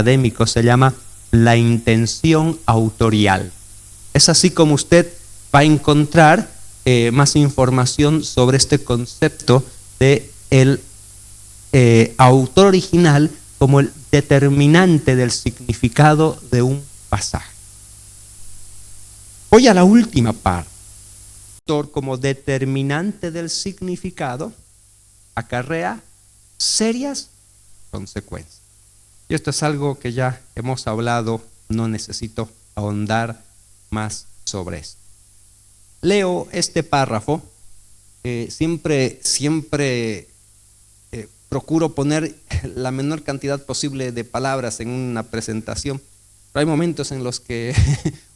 académico se llama la intención autorial. Es así como usted va a encontrar más información sobre este concepto de el autor original como el determinante del significado de un pasaje. Voy a la última parte. Autor como determinante del significado acarrea serias consecuencias. Y esto es algo que ya hemos hablado, no necesito ahondar más sobre esto. Leo este párrafo, siempre procuro poner la menor cantidad posible de palabras en una presentación, pero hay momentos en los que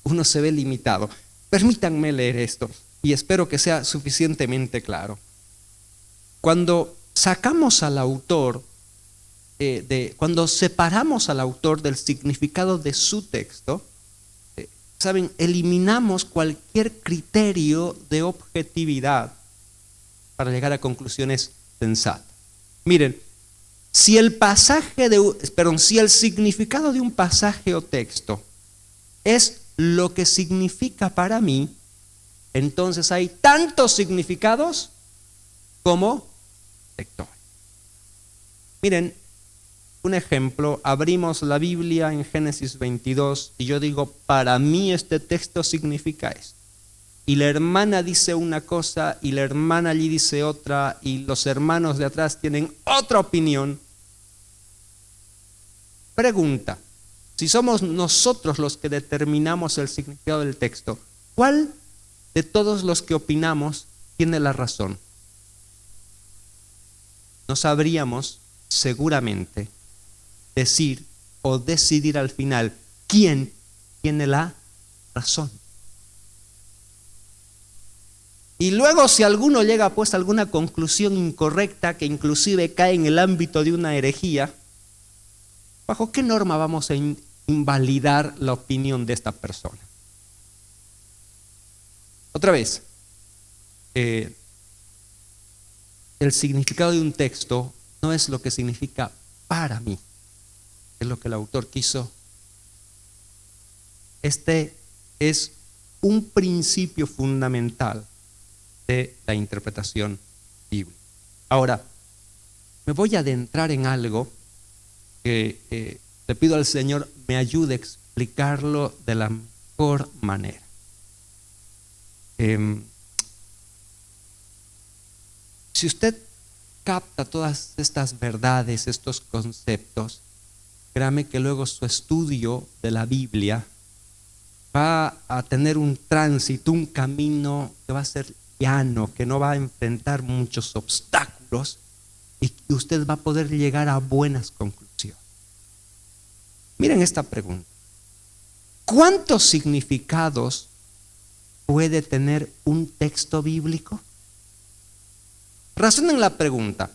uno se ve limitado. Permítanme leer esto y espero que sea suficientemente claro. Cuando sacamos al autor, cuando separamos al autor del significado de su texto, ¿saben? Eliminamos cualquier criterio de objetividad para llegar a conclusiones sensatas. Miren, si el significado de un pasaje o texto es lo que significa para mí, entonces hay tantos significados como lectores. Miren, un ejemplo, abrimos la Biblia en Génesis 22 y yo digo, para mí este texto significa esto. Y la hermana dice una cosa y la hermana allí dice otra y los hermanos de atrás tienen otra opinión. Pregunta, si somos nosotros los que determinamos el significado del texto, ¿cuál de todos los que opinamos tiene la razón? No sabríamos seguramente decir o decidir al final quién tiene la razón. Y luego si alguno llega pues a alguna conclusión incorrecta que inclusive cae en el ámbito de una herejía, ¿bajo qué norma vamos a invalidar la opinión de esta persona? Otra vez, el significado de un texto no es lo que significa para mí, es lo que el autor quiso. Este es un principio fundamental de la interpretación bíblica. Ahora, me voy a adentrar en algo que le pido al Señor me ayude a explicarlo de la mejor manera. Si usted capta todas estas verdades, estos conceptos, créame que luego su estudio de la Biblia va a tener un tránsito, un camino que va a ser llano, que no va a enfrentar muchos obstáculos y que usted va a poder llegar a buenas conclusiones. Miren esta pregunta. ¿Cuántos significados puede tener un texto bíblico? Razonen la pregunta.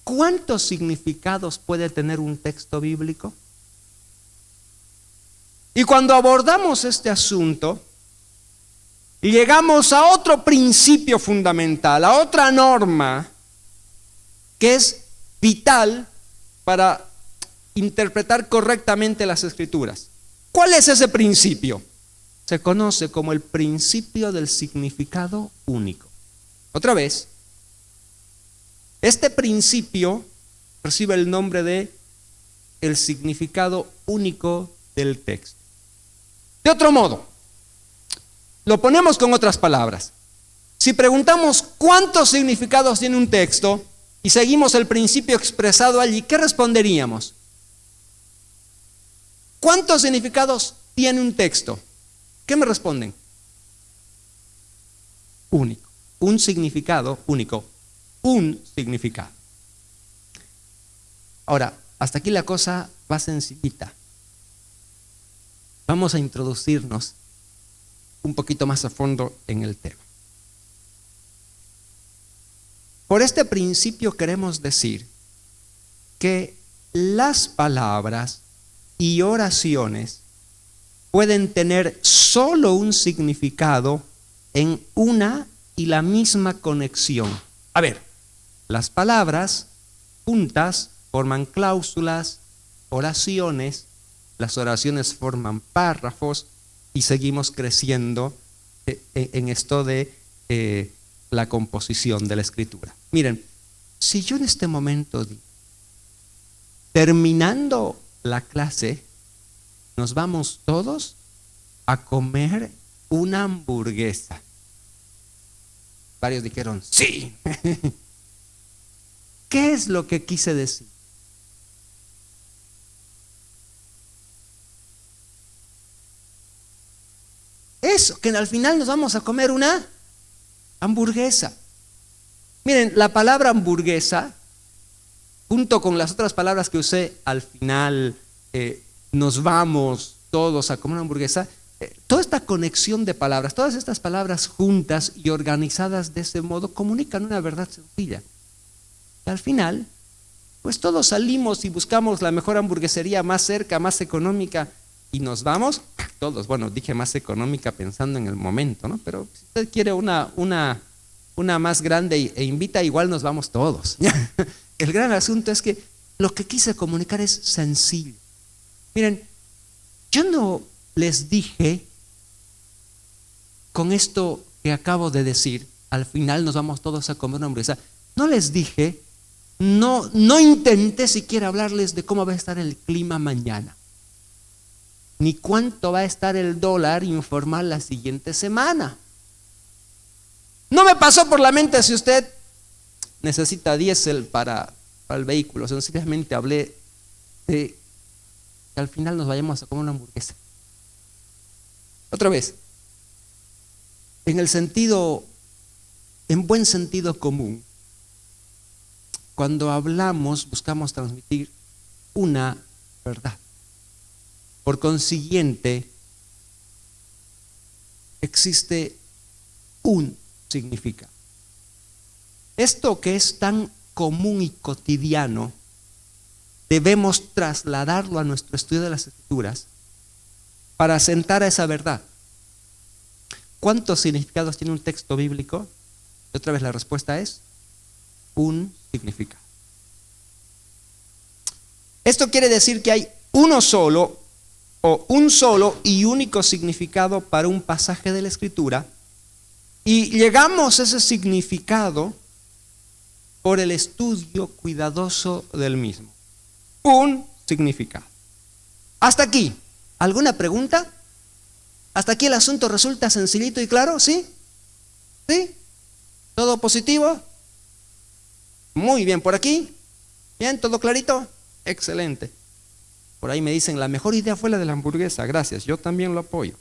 ¿Cuántos significados puede tener un texto bíblico? Y cuando abordamos este asunto, llegamos a otro principio fundamental, a otra norma que es vital para interpretar correctamente las Escrituras. ¿Cuál es ese principio? Se conoce como el principio del significado único. Otra vez, este principio recibe el nombre de el significado único del texto. De otro modo, lo ponemos con otras palabras. Si preguntamos cuántos significados tiene un texto y seguimos el principio expresado allí, ¿qué responderíamos? ¿Cuántos significados tiene un texto? ¿Qué me responden? Único. Un significado único. Un significado. Ahora, hasta aquí la cosa va sencillita. Vamos a introducirnos un poquito más a fondo en el tema. Por este principio queremos decir que las palabras y oraciones pueden tener solo un significado en una y la misma conexión. A ver, las palabras juntas forman cláusulas, oraciones las oraciones forman párrafos y seguimos creciendo en esto de la composición de la escritura. Miren, si yo en este momento digo, terminando la clase, nos vamos todos a comer una hamburguesa. Varios dijeron, sí. ¿Qué es lo que quise decir? Eso, que al final nos vamos a comer una hamburguesa. Miren, la palabra hamburguesa, junto con las otras palabras que usé al final, nos vamos todos a comer una hamburguesa, toda esta conexión de palabras, todas estas palabras juntas y organizadas de ese modo comunican una verdad sencilla. Y al final, pues todos salimos y buscamos la mejor hamburguesería más cerca, más económica, y nos vamos, todos, bueno, dije más económica pensando en el momento, ¿no? Pero si usted quiere una más grande e invita, igual nos vamos todos. El gran asunto es que lo que quise comunicar es sencillo. Miren, yo no les dije con esto que acabo de decir, al final nos vamos todos a comer una hamburguesa. No les dije, no intenté siquiera hablarles de cómo va a estar el clima mañana, ni cuánto va a estar el dólar informal la siguiente semana. No me pasó por la mente si usted necesita diésel para el vehículo. Sencillamente hablé de que al final nos vayamos a comer una hamburguesa. Otra vez, en buen sentido común, cuando hablamos buscamos transmitir una verdad. Por consiguiente, existe un significado. Esto que es tan común y cotidiano, debemos trasladarlo a nuestro estudio de las Escrituras para asentar a esa verdad. ¿Cuántos significados tiene un texto bíblico? Y otra vez la respuesta es un significado. Esto quiere decir que hay un solo y único significado para un pasaje de la Escritura, y llegamos a ese significado por el estudio cuidadoso del mismo. Un significado. Hasta aquí, ¿alguna pregunta? ¿Hasta aquí el asunto resulta sencillito y claro? ¿Sí? ¿Sí? ¿Todo positivo? Muy bien, ¿por aquí? ¿Bien? ¿Todo clarito? Excelente. Por ahí me dicen, la mejor idea fue la de la hamburguesa. Gracias, yo también lo apoyo.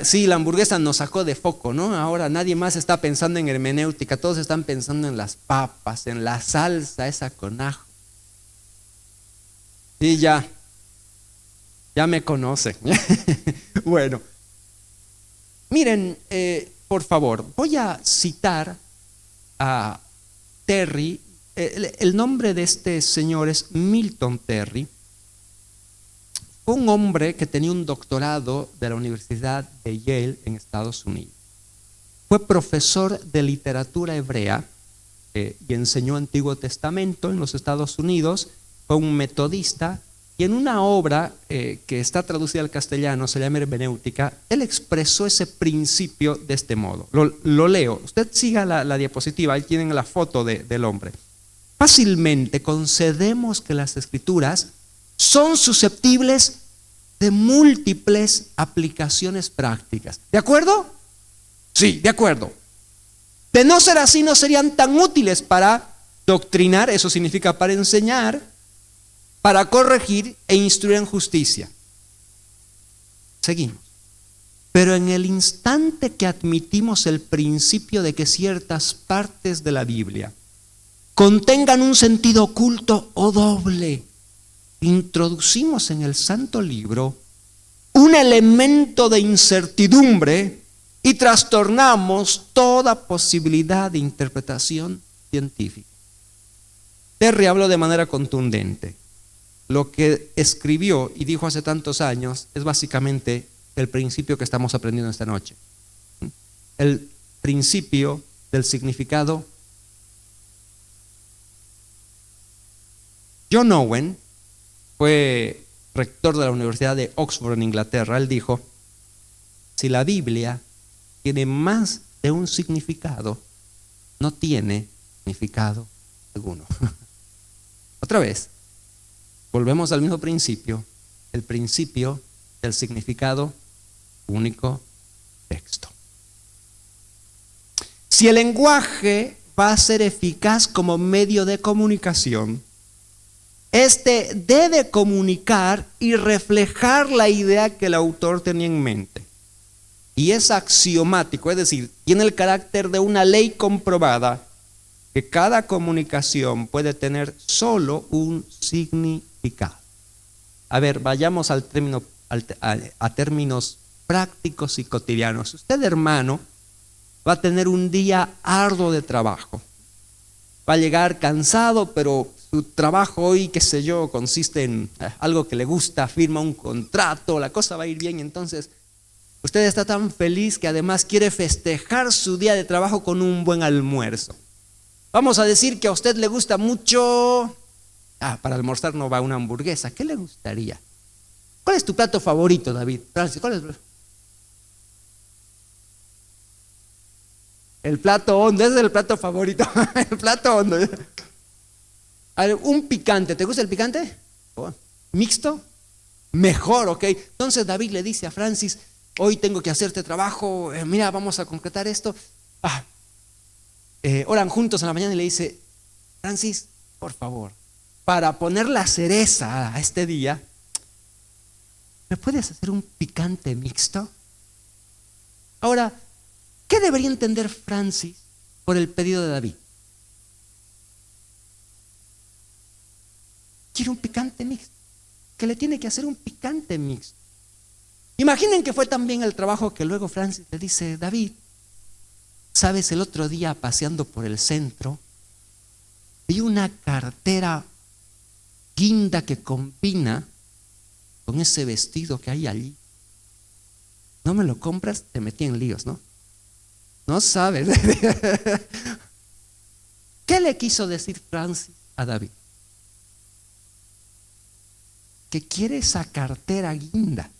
Sí, la hamburguesa nos sacó de foco, ¿no? Ahora nadie más está pensando en hermenéutica, todos están pensando en las papas, en la salsa esa con ajo. Sí, ya me conocen. Bueno, miren, por favor, voy a citar a Terry. El nombre de este señor es Milton Terry. Fue un hombre que tenía un doctorado de la Universidad de Yale en Estados Unidos. Fue profesor de literatura hebrea y enseñó Antiguo Testamento en los Estados Unidos. Fue un metodista y en una obra que está traducida al castellano, se llama Hermenéutica, él expresó ese principio de este modo. Lo leo. Usted siga la diapositiva, ahí tienen la foto del hombre. Fácilmente concedemos que las Escrituras son susceptibles de múltiples aplicaciones prácticas. ¿De acuerdo? Sí, de acuerdo. De no ser así, no serían tan útiles para doctrinar, eso significa para enseñar, para corregir e instruir en justicia. Seguimos. Pero en el instante que admitimos el principio de que ciertas partes de la Biblia contengan un sentido oculto o doble, introducimos en el Santo Libro un elemento de incertidumbre y trastornamos toda posibilidad de interpretación científica. Terry habló de manera contundente. Lo que escribió y dijo hace tantos años es básicamente el principio que estamos aprendiendo esta noche. El principio del significado John Owen fue rector de la Universidad de Oxford en Inglaterra. Él dijo: si la Biblia tiene más de un significado, no tiene significado alguno. Otra vez, volvemos al mismo principio, el principio del significado único texto. Si el lenguaje va a ser eficaz como medio de comunicación, este debe comunicar y reflejar la idea que el autor tenía en mente. Y es axiomático, es decir, tiene el carácter de una ley comprobada, que cada comunicación puede tener solo un significado. A ver, vayamos a términos prácticos y cotidianos. Usted, hermano, va a tener un día arduo de trabajo. Va a llegar cansado, pero su trabajo hoy, qué sé yo, consiste en algo que le gusta, firma un contrato, la cosa va a ir bien. Entonces, usted está tan feliz que además quiere festejar su día de trabajo con un buen almuerzo. Vamos a decir que a usted le gusta mucho, para almorzar no va una hamburguesa. ¿Qué le gustaría? ¿Cuál es tu plato favorito, David? Francis, ¿cuál es? El plato hondo, ese es el plato favorito. El plato hondo. A ver, un picante, ¿te gusta el picante? ¿Mixto? Mejor, ok. Entonces David le dice a Francis: hoy tengo que hacerte trabajo, mira, vamos a concretar esto. Oran juntos en la mañana y le dice: Francis, por favor, para poner la cereza a este día, ¿me puedes hacer un picante mixto? Ahora, ¿qué debería entender Francis por el pedido de David? Quiere un picante mixto, que le tiene que hacer un picante mixto. Imaginen que fue también el trabajo que luego Francis le dice: David, sabes, el otro día paseando por el centro, vi una cartera guinda que combina con ese vestido que hay allí. ¿No me lo compras? Te metí en líos, ¿no? No sabes. ¿Qué le quiso decir Francis a David? Que quiere esa cartera guinda.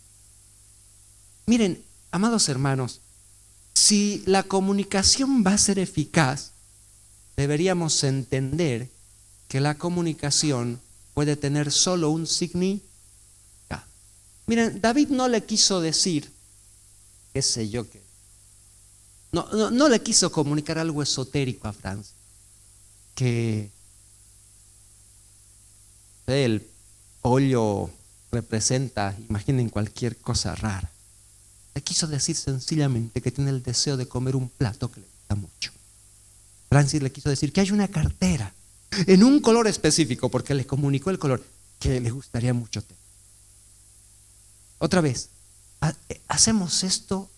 Miren, amados hermanos, si la comunicación va a ser eficaz, deberíamos entender que la comunicación puede tener solo un significado. Miren, David no le quiso decir, qué sé yo qué. No le quiso comunicar algo esotérico a Francis, que el pollo representa, imaginen, cualquier cosa rara. Le quiso decir sencillamente que tiene el deseo de comer un plato que le gusta mucho. Francis le quiso decir que hay una cartera en un color específico, porque le comunicó el color que le gustaría mucho tener. Otra vez, hacemos esto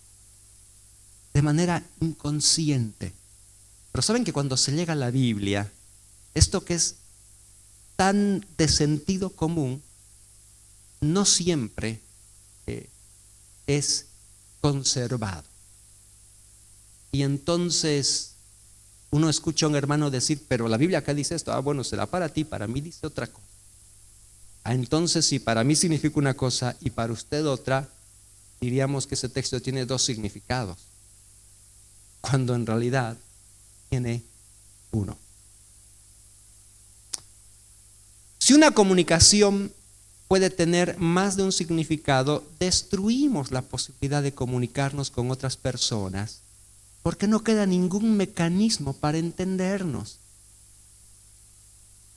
de manera inconsciente. Pero saben que cuando se llega a la Biblia, esto que es tan de sentido común, no siempre es conservado. Y entonces uno escucha a un hermano decir: pero la Biblia acá dice esto. Bueno, será para ti, para mí dice otra cosa. Entonces, si para mí significa una cosa y para usted otra, diríamos que ese texto tiene dos significados, cuando en realidad tiene uno. Si una comunicación puede tener más de un significado, destruimos la posibilidad de comunicarnos con otras personas, porque no queda ningún mecanismo para entendernos.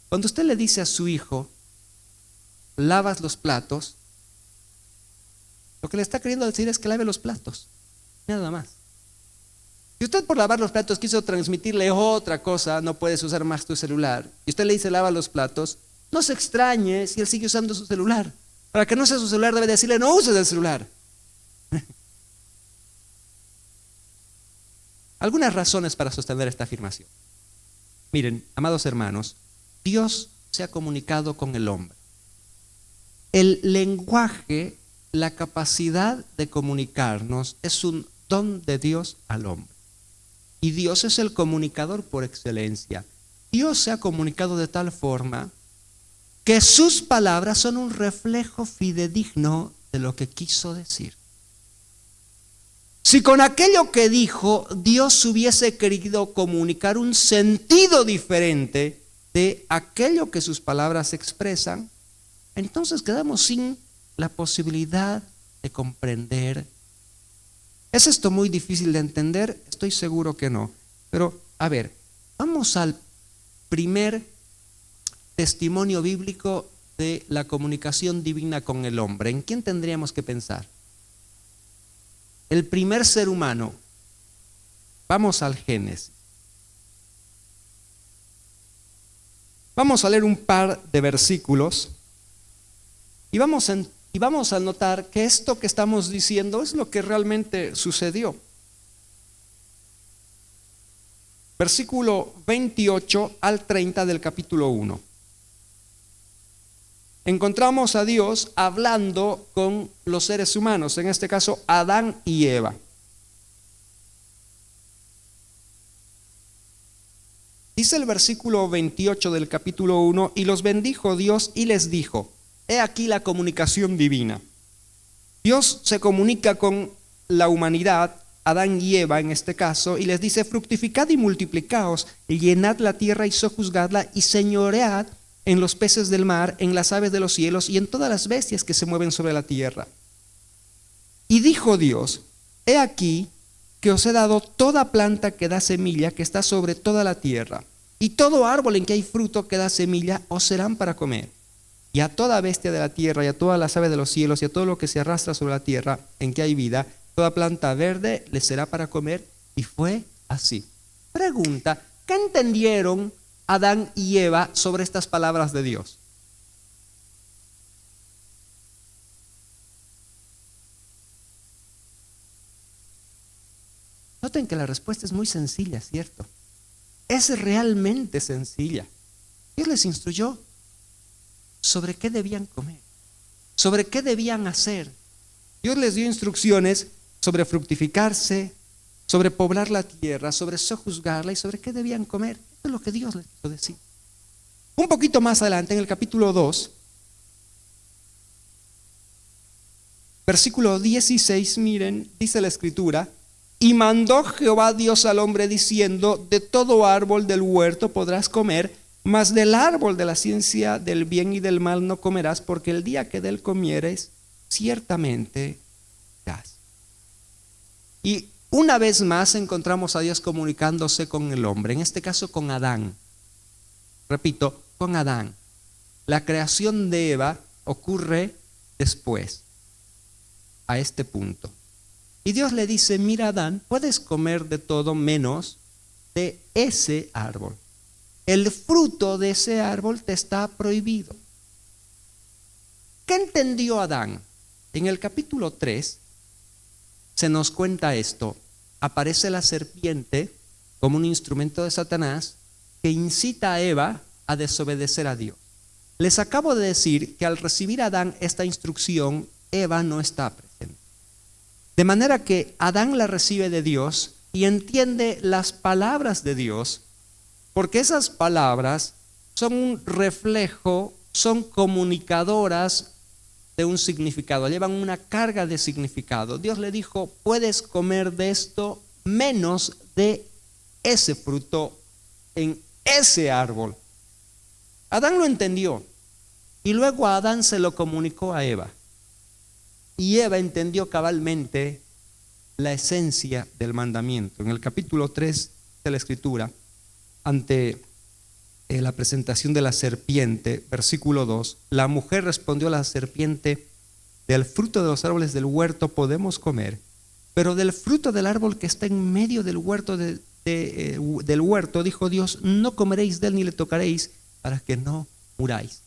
Cuando usted le dice a su hijo: lavas los platos, lo que le está queriendo decir es que lave los platos, nada más. Si usted por lavar los platos quiso transmitirle otra cosa, no puedes usar más tu celular, y usted le dice: lava los platos, no se extrañe si él sigue usando su celular. Para que no sea su celular, debe decirle: no uses el celular. Algunas razones para sostener esta afirmación. Miren, amados hermanos, Dios se ha comunicado con el hombre. El lenguaje, la capacidad de comunicarnos, es un don de Dios al hombre. Y Dios es el comunicador por excelencia. Dios se ha comunicado de tal forma que sus palabras son un reflejo fidedigno de lo que quiso decir. Si con aquello que dijo Dios hubiese querido comunicar un sentido diferente de aquello que sus palabras expresan, entonces quedamos sin la posibilidad de comprender. ¿Es esto muy difícil de entender? Estoy seguro que no. Pero, a ver, vamos al primer testimonio bíblico de la comunicación divina con el hombre. ¿En quién tendríamos que pensar? El primer ser humano. Vamos al Génesis. Vamos a leer un par de versículos y vamos a notar que esto que estamos diciendo es lo que realmente sucedió. Versículo 28 al 30 del capítulo 1. Encontramos a Dios hablando con los seres humanos, en este caso Adán y Eva. Dice el versículo 28 del capítulo 1, y los bendijo Dios y les dijo, he aquí la comunicación divina. Dios se comunica con la humanidad, Adán y Eva en este caso, y les dice, fructificad y multiplicaos, y llenad la tierra y sojuzgadla, y señoread en los peces del mar, en las aves de los cielos, y en todas las bestias que se mueven sobre la tierra. Y dijo Dios, he aquí que os he dado toda planta que da semilla, que está sobre toda la tierra, y todo árbol en que hay fruto que da semilla, os serán para comer. Y a toda bestia de la tierra, y a todas las aves de los cielos, y a todo lo que se arrastra sobre la tierra, en que hay vida, toda planta verde les será para comer. Y fue así. Pregunta, ¿qué entendieron Adán y Eva sobre estas palabras de Dios? Noten que la respuesta es muy sencilla, ¿cierto? Es realmente sencilla. Dios les instruyó sobre qué debían comer, sobre qué debían hacer. Dios les dio instrucciones sobre fructificarse, sobre poblar la tierra, sobre sojuzgarla y sobre qué debían comer. Eso es lo que Dios les quiso decir. Un poquito más adelante, en el capítulo 2, versículo 16, miren, dice la escritura, y mandó Jehová Dios al hombre diciendo, de todo árbol del huerto podrás comer, mas del árbol de la ciencia del bien y del mal no comerás, porque el día que de él comieres, ciertamente morirás. Y una vez más encontramos a Dios comunicándose con el hombre, en este caso con Adán. Repito, con Adán. La creación de Eva ocurre después, a este punto. Y Dios le dice, mira Adán, puedes comer de todo menos de ese árbol. El fruto de ese árbol te está prohibido. ¿Qué entendió Adán? En el capítulo 3 se nos cuenta esto. Aparece la serpiente como un instrumento de Satanás que incita a Eva a desobedecer a Dios. Les acabo de decir que al recibir a Adán esta instrucción, Eva no está presente. De manera que Adán la recibe de Dios y entiende las palabras de Dios, porque esas palabras son un reflejo, son comunicadoras de un significado, llevan una carga de significado. Dios le dijo, puedes comer de esto menos de ese fruto en ese árbol. Adán lo entendió y luego a Adán se lo comunicó a Eva. Y Eva entendió cabalmente la esencia del mandamiento. En el capítulo 3 de la Escritura, ante la presentación de la serpiente, versículo 2, la mujer respondió a la serpiente, del fruto de los árboles del huerto podemos comer, pero del fruto del árbol que está en medio del huerto, del huerto, dijo Dios, no comeréis de él ni le tocaréis para que no muráis.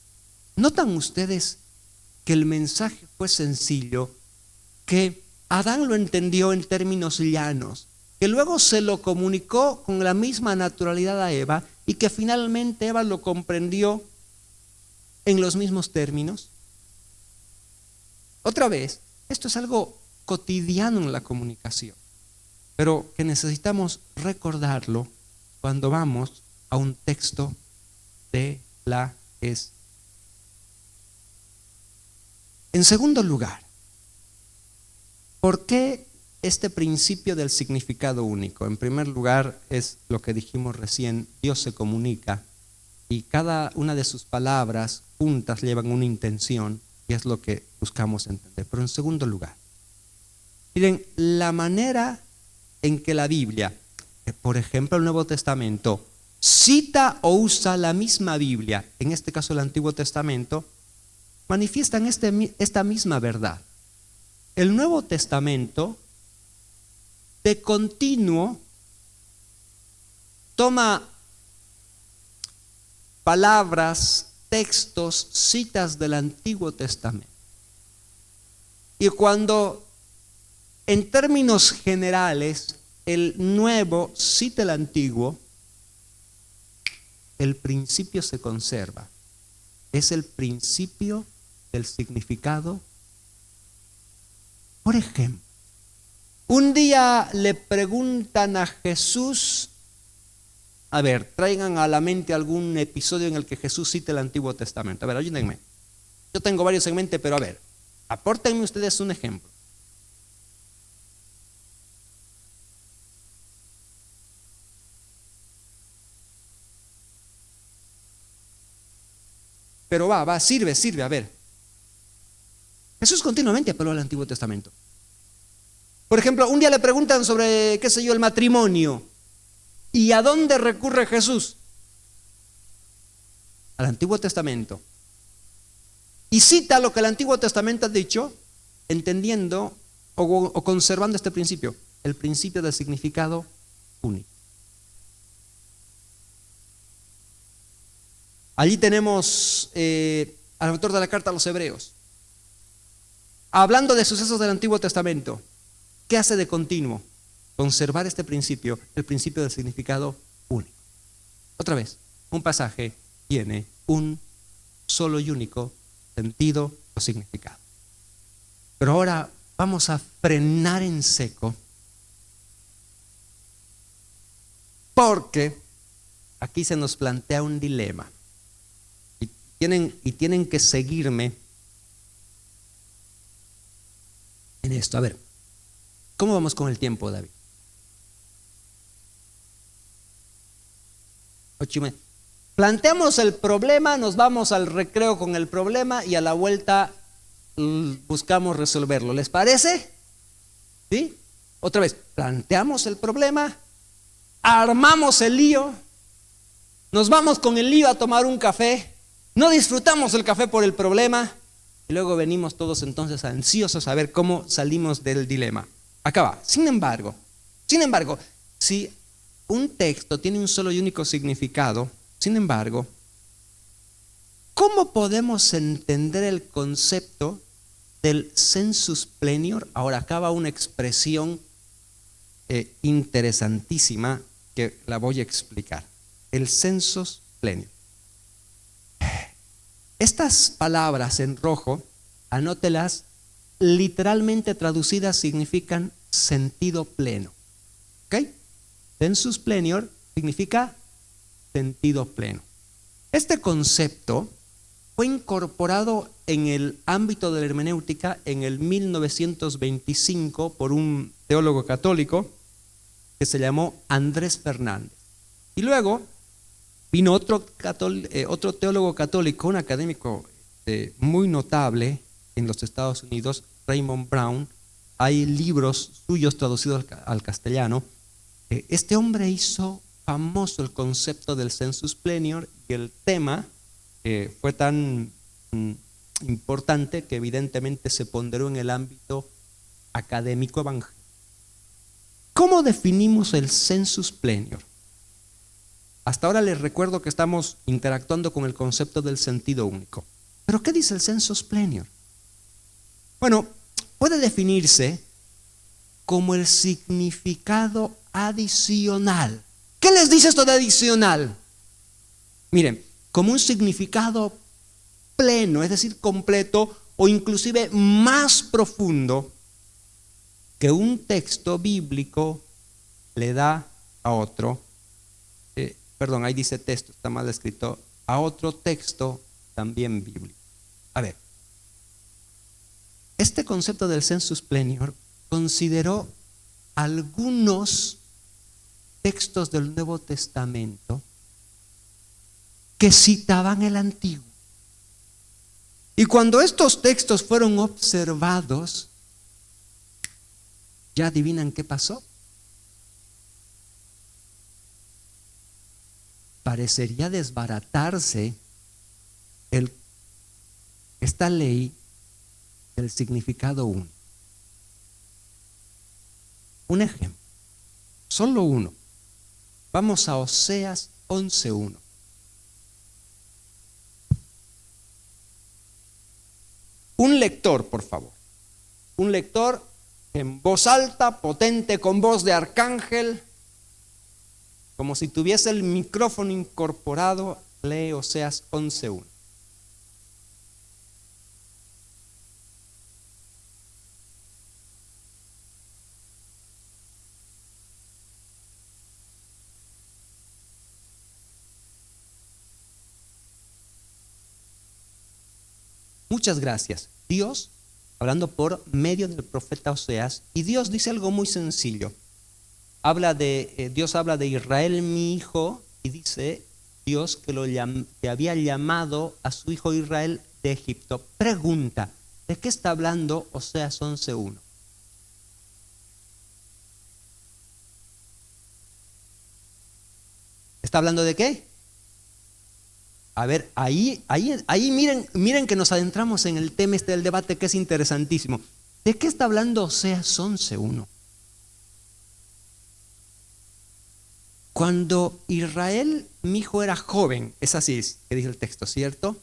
¿Notan ustedes que el mensaje fue sencillo, que Adán lo entendió en términos llanos, que luego se lo comunicó con la misma naturalidad a Eva y que finalmente Eva lo comprendió en los mismos términos? Otra vez, esto es algo cotidiano en la comunicación, pero que necesitamos recordarlo cuando vamos a un texto de la Escritura. En segundo lugar, ¿por qué este principio del significado único? En primer lugar, es lo que dijimos recién, Dios se comunica y cada una de sus palabras juntas llevan una intención y es lo que buscamos entender. Pero en segundo lugar, miren, la manera en que la Biblia, por ejemplo el Nuevo Testamento, cita o usa la misma Biblia, en este caso el Antiguo Testamento, manifiestan esta misma verdad. El Nuevo Testamento de continuo toma palabras, textos, citas del Antiguo Testamento. Y cuando en términos generales el Nuevo cita el Antiguo, el principio se conserva. Es el principio del significado. Por ejemplo, un día le preguntan a Jesús, a ver, traigan a la mente algún episodio en el que Jesús cite el Antiguo Testamento. A ver, ayúdenme. Yo tengo varios en mente, pero a ver, apórtenme ustedes un ejemplo. Pero sirve, a ver. Jesús continuamente apeló al Antiguo Testamento. Por ejemplo, un día le preguntan sobre, qué sé yo, el matrimonio. ¿Y a dónde recurre Jesús? Al Antiguo Testamento. Y cita lo que el Antiguo Testamento ha dicho, entendiendo o conservando este principio, el principio del significado único. Allí tenemos al autor de la carta a los Hebreos, hablando de sucesos del Antiguo Testamento. ¿Qué hace de continuo? Conservar este principio, el principio del significado único. Otra vez, un pasaje tiene un solo y único sentido o significado. Pero ahora vamos a frenar en seco, porque aquí se nos plantea un dilema. Y tienen que seguirme en esto. A ver, ¿cómo vamos con el tiempo, David? 8:30. Planteamos el problema, nos vamos al recreo con el problema y a la vuelta buscamos resolverlo. ¿Les parece? ¿Sí? Otra vez, planteamos el problema, armamos el lío, nos vamos con el lío a tomar un café, no disfrutamos el café por el problema y luego venimos todos entonces ansiosos a ver cómo salimos del dilema. Acá va. Sin embargo, si un texto tiene un solo y único significado, sin embargo, ¿cómo podemos entender el concepto del sensus plenior? Ahora, acá va una expresión interesantísima que la voy a explicar. El sensus plenior. Estas palabras en rojo, anótelas, literalmente traducidas significan sentido pleno. ¿Ok? Sensus plenior significa sentido pleno. Este concepto fue incorporado en el ámbito de la hermenéutica en el 1925 por un teólogo católico que se llamó Andrés Fernández. Y luego vino otro teólogo católico, un académico muy notable en los Estados Unidos, Raymond Brown. Hay libros suyos traducidos al castellano. Este hombre hizo famoso el concepto del sensus plenior y el tema fue tan importante que evidentemente se ponderó en el ámbito académico evangélico. ¿Cómo definimos el sensus plenior? Hasta ahora les recuerdo que estamos interactuando con el concepto del sentido único. ¿Pero qué dice el sensus plenior? Bueno, puede definirse como el significado adicional. ¿Qué les dice esto de adicional? Miren, como un significado pleno, es decir, completo o inclusive más profundo que un texto bíblico le da a otro. Perdón, ahí dice texto, está mal escrito, a otro texto también bíblico. A ver, este concepto del sensus plenior consideró algunos textos del Nuevo Testamento que citaban el Antiguo. Y cuando estos textos fueron observados, ¿ya adivinan qué pasó? Parecería desbaratarse esta ley del significado uno. Un ejemplo, solo uno. Vamos a Oseas 11:1. Un lector, por favor. Un lector en voz alta, potente, con voz de arcángel, como si tuviese el micrófono incorporado, lee Oseas 11:1. Muchas gracias. Dios, hablando por medio del profeta Oseas, y Dios dice algo muy sencillo. Dios habla de Israel, mi hijo, y dice Dios que había llamado a su hijo Israel de Egipto. Pregunta, ¿de qué está hablando Oseas 11:1? ¿Está hablando de qué? A ver, ahí miren que nos adentramos en el tema del debate, que es interesantísimo. ¿De qué está hablando Oseas 11:1? Cuando Israel, mi hijo, era joven, es así que dice el texto, ¿cierto?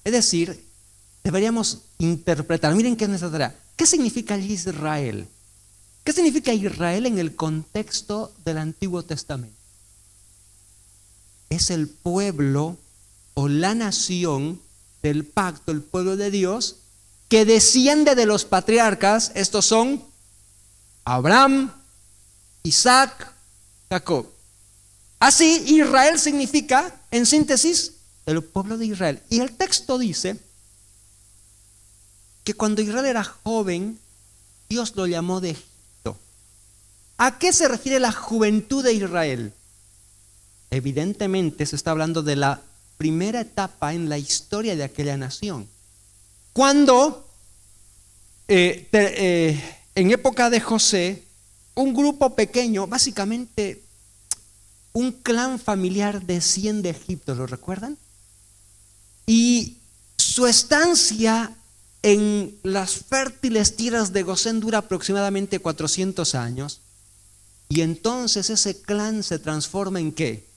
Es decir, deberíamos interpretar, miren qué es nuestra tarea. ¿Qué significa Israel? ¿Qué significa Israel en el contexto del Antiguo Testamento? Es el pueblo o la nación del pacto, el pueblo de Dios, que desciende de los patriarcas. Estos son Abraham, Isaac, Jacob. Así, Israel significa, en síntesis, el pueblo de Israel. Y el texto dice que cuando Israel era joven, Dios lo llamó de Egipto. ¿A qué se refiere la juventud de Israel? Evidentemente se está hablando de la primera etapa en la historia de aquella nación. Cuando en época de José, un grupo pequeño, básicamente un clan familiar desciende de Egipto, ¿lo recuerdan? Y su estancia en las fértiles tierras de Gosén dura aproximadamente 400 años. Y entonces ese clan se transforma ¿en qué?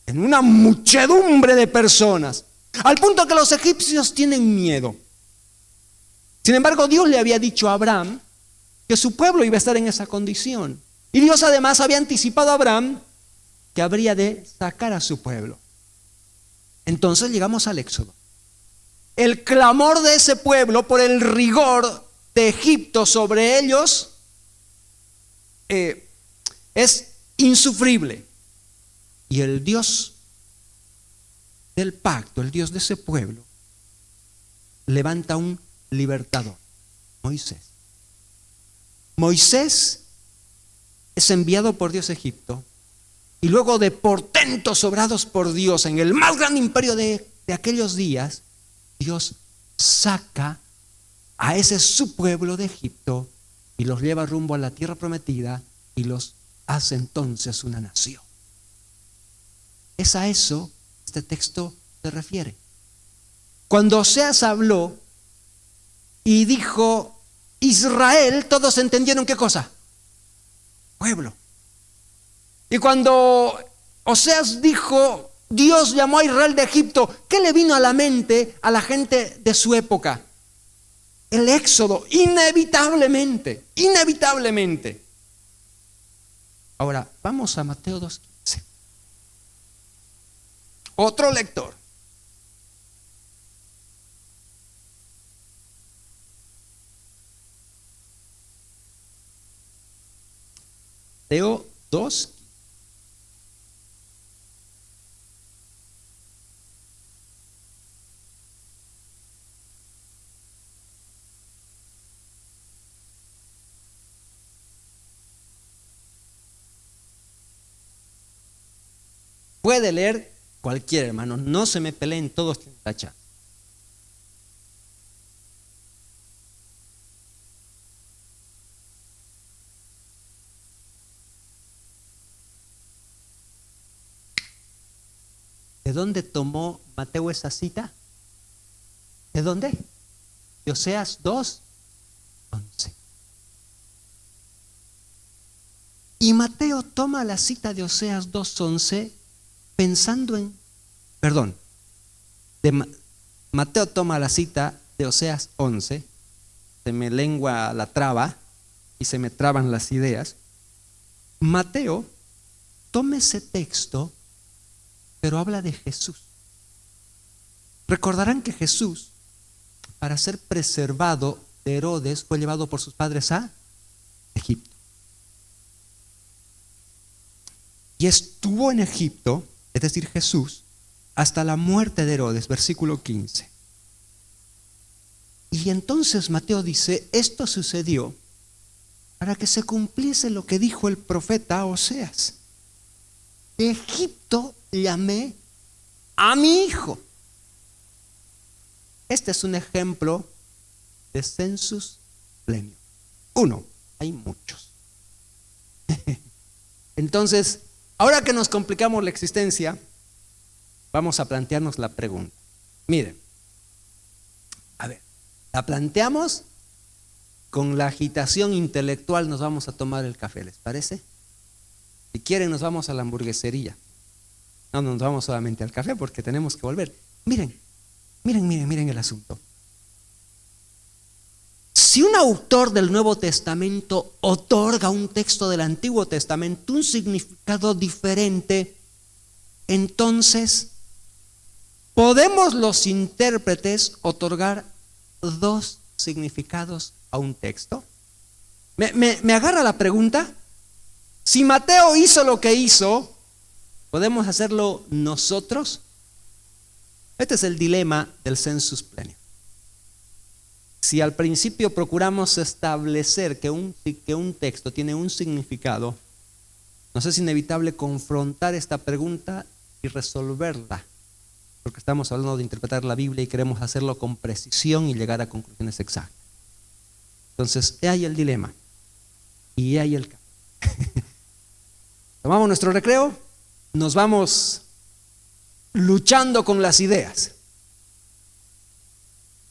En una muchedumbre de personas, al punto que los egipcios tienen miedo. Sin embargo, Dios le había dicho a Abraham que su pueblo iba a estar en esa condición. Y Dios además había anticipado a Abraham que habría de sacar a su pueblo. Entonces llegamos al Éxodo. El clamor de ese pueblo por el rigor de Egipto sobre ellos es insufrible. Y el Dios del pacto, el Dios de ese pueblo, levanta un libertador, Moisés. Moisés es enviado por Dios a Egipto, y luego de portentos obrados por Dios en el más grande imperio de aquellos días, Dios saca a ese su pueblo de Egipto y los lleva rumbo a la tierra prometida y los hace entonces una nación. Es a eso este texto se refiere. Cuando Oseas habló y dijo Israel, todos entendieron ¿qué cosa? Pueblo. Y cuando Oseas dijo Dios llamó a Israel de Egipto, ¿qué le vino a la mente a la gente de su época? El éxodo, inevitablemente. Ahora, vamos a Mateo 2:15. Otro lector. Mateo 2:15. puede leer cualquier hermano, no se me peleen, todos tienen la chance. ¿De dónde tomó Mateo esa cita? ¿De dónde? De Oseas 2:11. Y Mateo toma la cita de Oseas 2:11 pensando en, Mateo toma la cita de Oseas 11, se me lengua la traba y se me traban las ideas. Mateo toma ese texto, pero habla de Jesús. Recordarán que Jesús, para ser preservado de Herodes, fue llevado por sus padres a Egipto. Y estuvo en Egipto, es decir, Jesús, hasta la muerte de Herodes, versículo 15. Y entonces Mateo dice, esto sucedió para que se cumpliese lo que dijo el profeta Oseas. De Egipto llamé a mi hijo. Este es un ejemplo de sensus plenior. Uno, hay muchos. Entonces, ahora que nos complicamos la existencia, vamos a plantearnos la pregunta. Miren, a ver, la planteamos con la agitación intelectual, nos vamos a tomar el café, ¿les parece? Si quieren nos vamos a la hamburguesería. No nos vamos solamente al café porque tenemos que volver. Miren el asunto. Si un autor del Nuevo Testamento otorga a un texto del Antiguo Testamento un significado diferente, entonces ¿podemos los intérpretes otorgar dos significados a un texto? ¿Me agarra la pregunta? Si Mateo hizo lo que hizo, ¿podemos hacerlo nosotros? Este es el dilema del sensus plenior. Si al principio procuramos establecer que un texto tiene un significado, nos es inevitable confrontar esta pregunta y resolverla, porque estamos hablando de interpretar la Biblia y queremos hacerlo con precisión y llegar a conclusiones exactas. Entonces, he ahí el dilema y he ahí el cambio. Tomamos nuestro recreo, nos vamos luchando con las ideas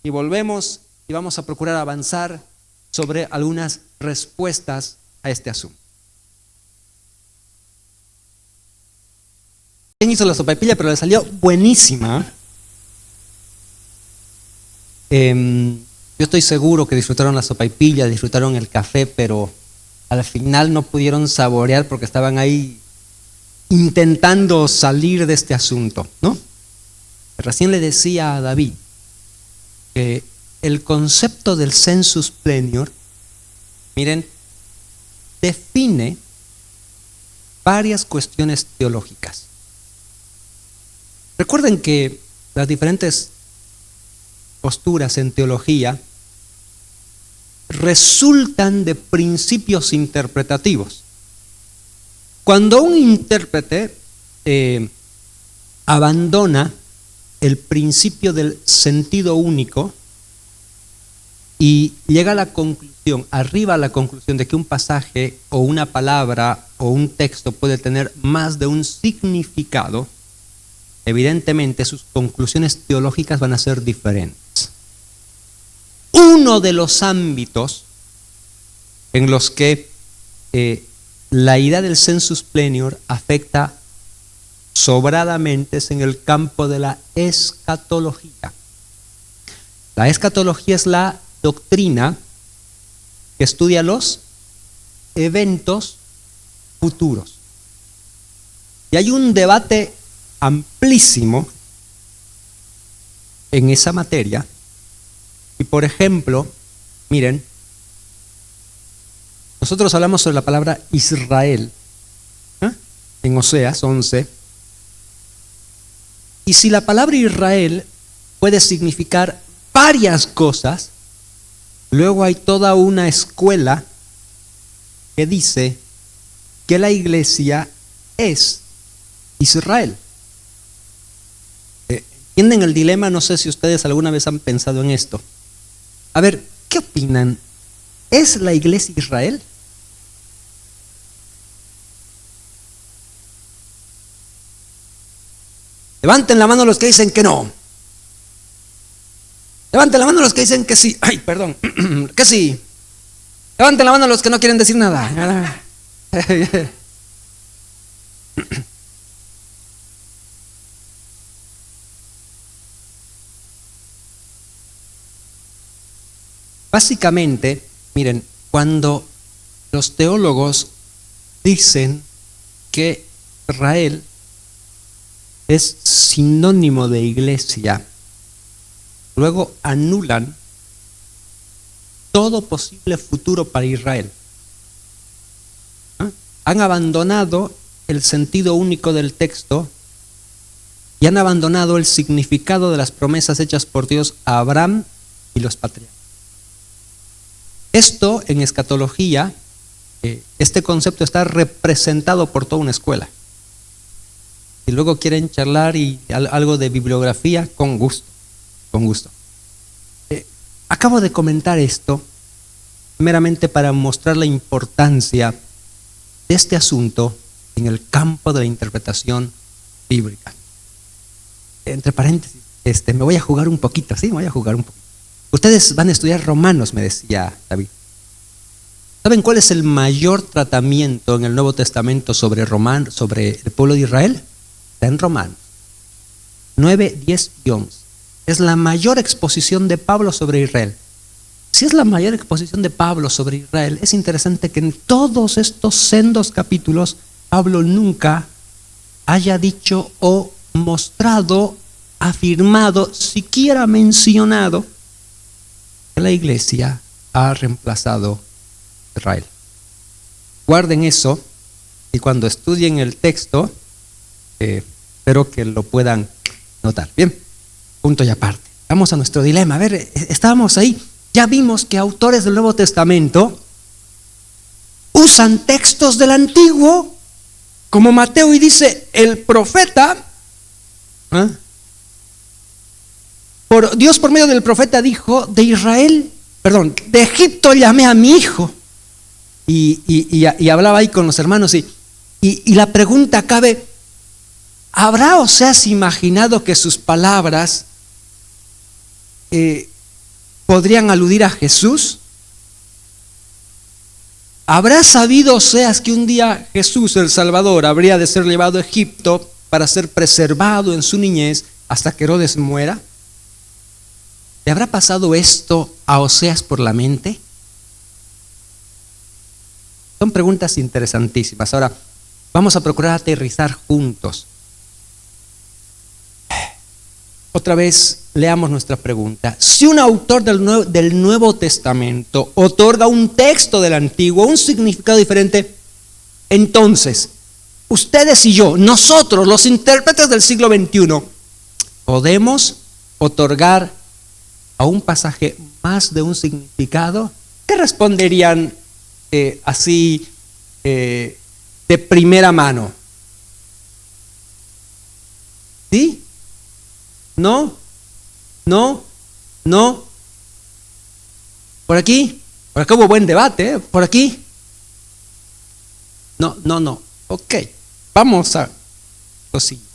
y volvemos y vamos a procurar avanzar sobre algunas respuestas a este asunto. ¿Quién hizo la sopaipilla? Pero le salió buenísima. Yo estoy seguro que disfrutaron la sopaipilla, disfrutaron el café, pero al final no pudieron saborear porque estaban ahí intentando salir de este asunto, ¿no? Recién le decía a David que el concepto del sensus plenior, miren, define varias cuestiones teológicas. Recuerden que las diferentes posturas en teología resultan de principios interpretativos. Cuando un intérprete abandona el principio del sentido único y llega a la conclusión, arriba a la conclusión de que un pasaje o una palabra o un texto puede tener más de un significado, evidentemente sus conclusiones teológicas van a ser diferentes. Uno de los ámbitos en los que la idea del sensus plenior afecta sobradamente es en el campo de la escatología. La escatología es la doctrina que estudia los eventos futuros. Y hay un debate amplísimo en esa materia. Y por ejemplo, miren, nosotros hablamos sobre la palabra Israel en Oseas 11. Y si la palabra Israel puede significar varias cosas, luego hay toda una escuela que dice que la iglesia es Israel. ¿Entienden el dilema? No sé si ustedes alguna vez han pensado en esto. A ver, ¿qué opinan? ¿Es la iglesia Israel? Levanten la mano los que dicen que no. Levanten la mano los que dicen que sí. Ay, perdón, que sí. Levanten la mano los que no quieren decir nada. Básicamente, miren, cuando los teólogos dicen que Israel es sinónimo de iglesia, luego anulan todo posible futuro para Israel. Han abandonado el sentido único del texto y han abandonado el significado de las promesas hechas por Dios a Abraham y los patriarcas. Esto en escatología, este concepto está representado por toda una escuela. Si luego quieren charlar y algo de bibliografía, con gusto, con gusto. Acabo de comentar esto meramente para mostrar la importancia de este asunto en el campo de la interpretación bíblica. Entre paréntesis, me voy a jugar un poquito, ¿sí? Me voy a jugar un poquito. Ustedes van a estudiar Romanos, me decía David. ¿Saben cuál es el mayor tratamiento en el Nuevo Testamento sobre el pueblo de Israel? Está en Romanos 9, 10 y 11. Es la mayor exposición de Pablo sobre Israel. Si es la mayor exposición de Pablo sobre Israel, es interesante que en todos estos sendos capítulos Pablo nunca haya dicho o mostrado, afirmado, siquiera mencionado que la iglesia ha reemplazado a Israel. Guarden eso y cuando estudien el texto, espero que lo puedan notar. Bien, punto y aparte. Vamos a nuestro dilema. A ver, estábamos ahí. Ya vimos que autores del Nuevo Testamento usan textos del Antiguo, como Mateo, y dice, el profeta, Dios por medio del profeta dijo, de Egipto llamé a mi hijo. Y hablaba ahí con los hermanos y la pregunta cabe, ¿habrá Oseas imaginado que sus palabras podrían aludir a Jesús? ¿Habrá sabido Oseas que un día Jesús, el Salvador, habría de ser llevado a Egipto para ser preservado en su niñez hasta que Herodes muera? ¿Le habrá pasado esto a Oseas por la mente? Son preguntas interesantísimas. Ahora, vamos a procurar aterrizar juntos. Otra vez leamos nuestra pregunta. Si un autor del Nuevo Testamento otorga un texto del Antiguo, un significado diferente, entonces, ustedes y yo, nosotros, los intérpretes del siglo XXI, ¿podemos otorgar a un pasaje más de un significado? ¿Qué responderían así de primera mano? ¿Sí? ¿No? ¿No? ¿No? ¿Por aquí? Por acá hubo buen debate, ¿eh? ¿Por aquí? No. Ok, vamos a lo siguiente.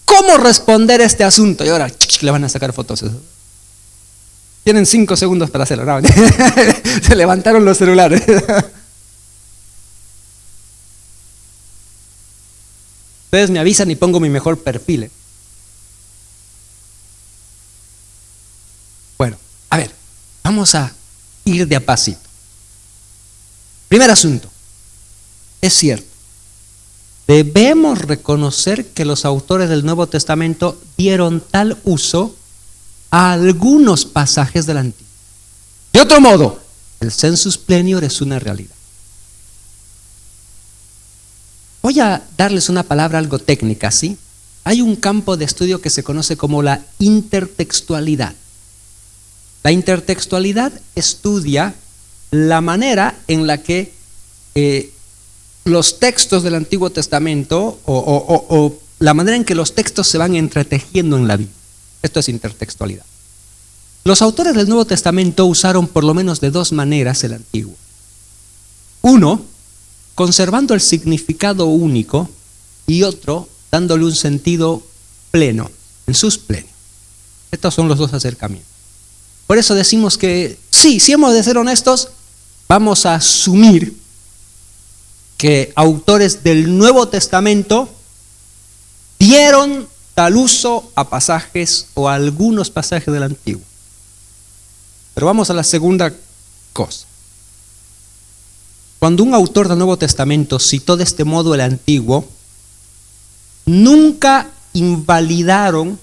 ¿Cómo responder a este asunto? Y ahora le van a sacar fotos. Tienen 5 segundos para hacerlo. No, se levantaron los celulares. Ustedes me avisan y pongo mi mejor perfil. Bueno, a ver, vamos a ir de a pasito. Primer asunto. Es cierto. Debemos reconocer que los autores del Nuevo Testamento dieron tal uso a algunos pasajes del Antiguo. De otro modo, el sensus plenior es una realidad. Voy a darles una palabra algo técnica, ¿sí? Hay un campo de estudio que se conoce como la intertextualidad. La intertextualidad estudia la manera en la que los textos del Antiguo Testamento o la manera en que los textos se van entretejiendo en la Biblia. Esto es intertextualidad. Los autores del Nuevo Testamento usaron por lo menos de dos maneras el Antiguo. Uno, conservando el significado único, y otro, dándole un sentido pleno, en sus plenios. Estos son los dos acercamientos. Por eso decimos que sí, si hemos de ser honestos, vamos a asumir que autores del Nuevo Testamento dieron tal uso a pasajes o a algunos pasajes del Antiguo. Pero vamos a la segunda cosa. Cuando un autor del Nuevo Testamento citó de este modo el Antiguo, nunca invalidaron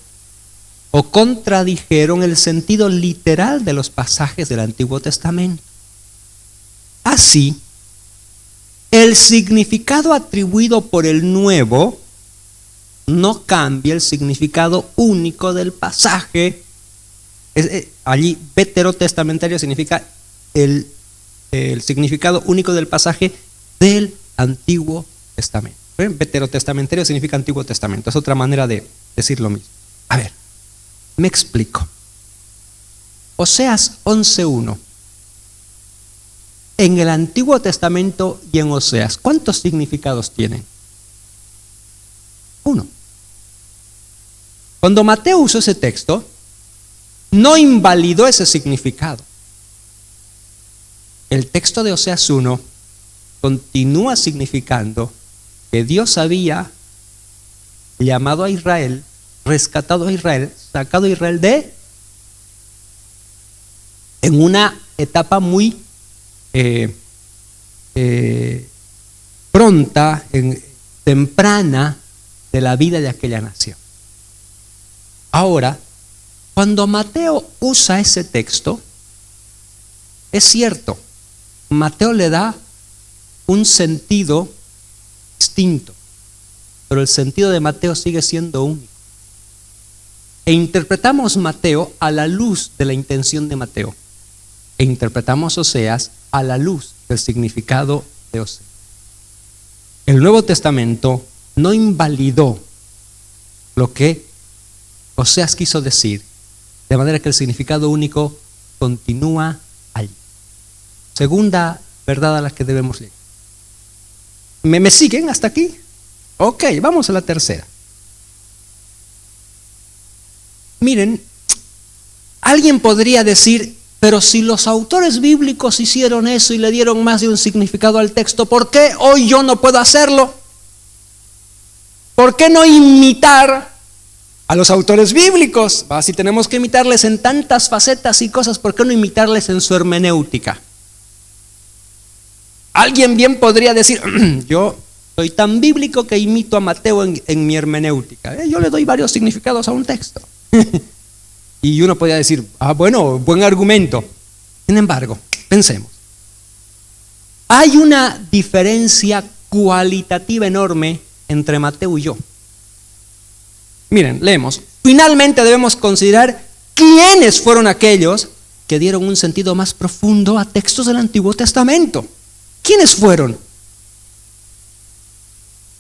o contradijeron el sentido literal de los pasajes del Antiguo Testamento. Así, el significado atribuido por el Nuevo no cambia el significado único del pasaje. Allí, veterotestamentario significa el significado único del pasaje del Antiguo Testamento. Veterotestamentario significa Antiguo Testamento. Es otra manera de decir lo mismo. A ver, me explico. Oseas 11:1. En el Antiguo Testamento y en Oseas, ¿cuántos significados tienen? Uno. Cuando Mateo usó ese texto, no invalidó ese significado. El texto de Oseas 1 continúa significando que Dios había llamado a Israel, rescatado a Israel, sacado a Israel en una etapa muy pronta, temprana de la vida de aquella nación. Ahora, cuando Mateo usa ese texto, es cierto, Mateo le da un sentido distinto, pero el sentido de Mateo sigue siendo único. E interpretamos Mateo a la luz de la intención de Mateo. E interpretamos Oseas a la luz del significado de Oseas. El Nuevo Testamento no invalidó lo que Oseas quiso decir, de manera que el significado único continúa allí. Segunda verdad a la que debemos llegar. ¿Me siguen hasta aquí? Ok, vamos a la tercera. Miren, alguien podría decir, pero si los autores bíblicos hicieron eso y le dieron más de un significado al texto, ¿por qué hoy yo no puedo hacerlo? ¿Por qué no imitar a los autores bíblicos? Si tenemos que imitarles en tantas facetas y cosas, ¿por qué no imitarles en su hermenéutica? Alguien bien podría decir, yo soy tan bíblico que imito a Mateo en mi hermenéutica. Yo le doy varios significados a un texto. Y uno podría decir, bueno, buen argumento. Sin embargo, pensemos. Hay una diferencia cualitativa enorme entre Mateo y yo. Miren, leemos. Finalmente debemos considerar quiénes fueron aquellos que dieron un sentido más profundo a textos del Antiguo Testamento. ¿Quiénes fueron?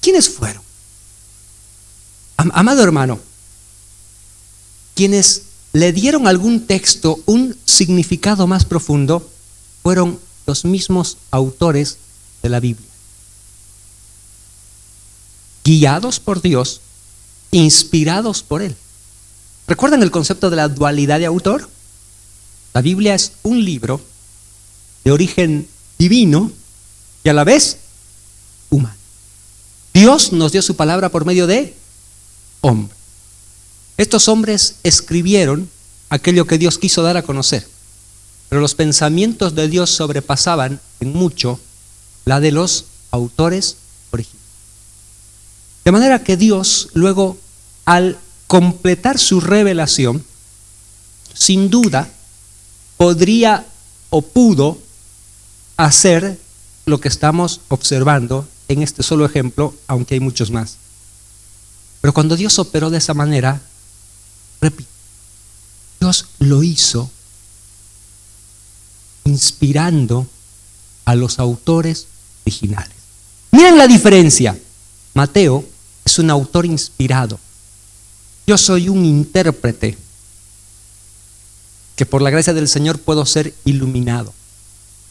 ¿Quiénes fueron? Amado hermano, quienes le dieron a algún texto un significado más profundo fueron los mismos autores de la Biblia. Guiados por Dios, inspirados por Él. ¿Recuerdan el concepto de la dualidad de autor? La Biblia es un libro de origen divino y a la vez humano. Dios nos dio su palabra por medio de hombres. Estos hombres escribieron aquello que Dios quiso dar a conocer, pero los pensamientos de Dios sobrepasaban en mucho la de los autores originales. De manera que Dios luego, al completar su revelación, sin duda podría o pudo hacer lo que estamos observando en este solo ejemplo, aunque hay muchos más. Pero cuando Dios operó de esa manera, repito, Dios lo hizo inspirando a los autores originales. Miren la diferencia. Mateo es un autor inspirado. Yo soy un intérprete que por la gracia del Señor puedo ser iluminado.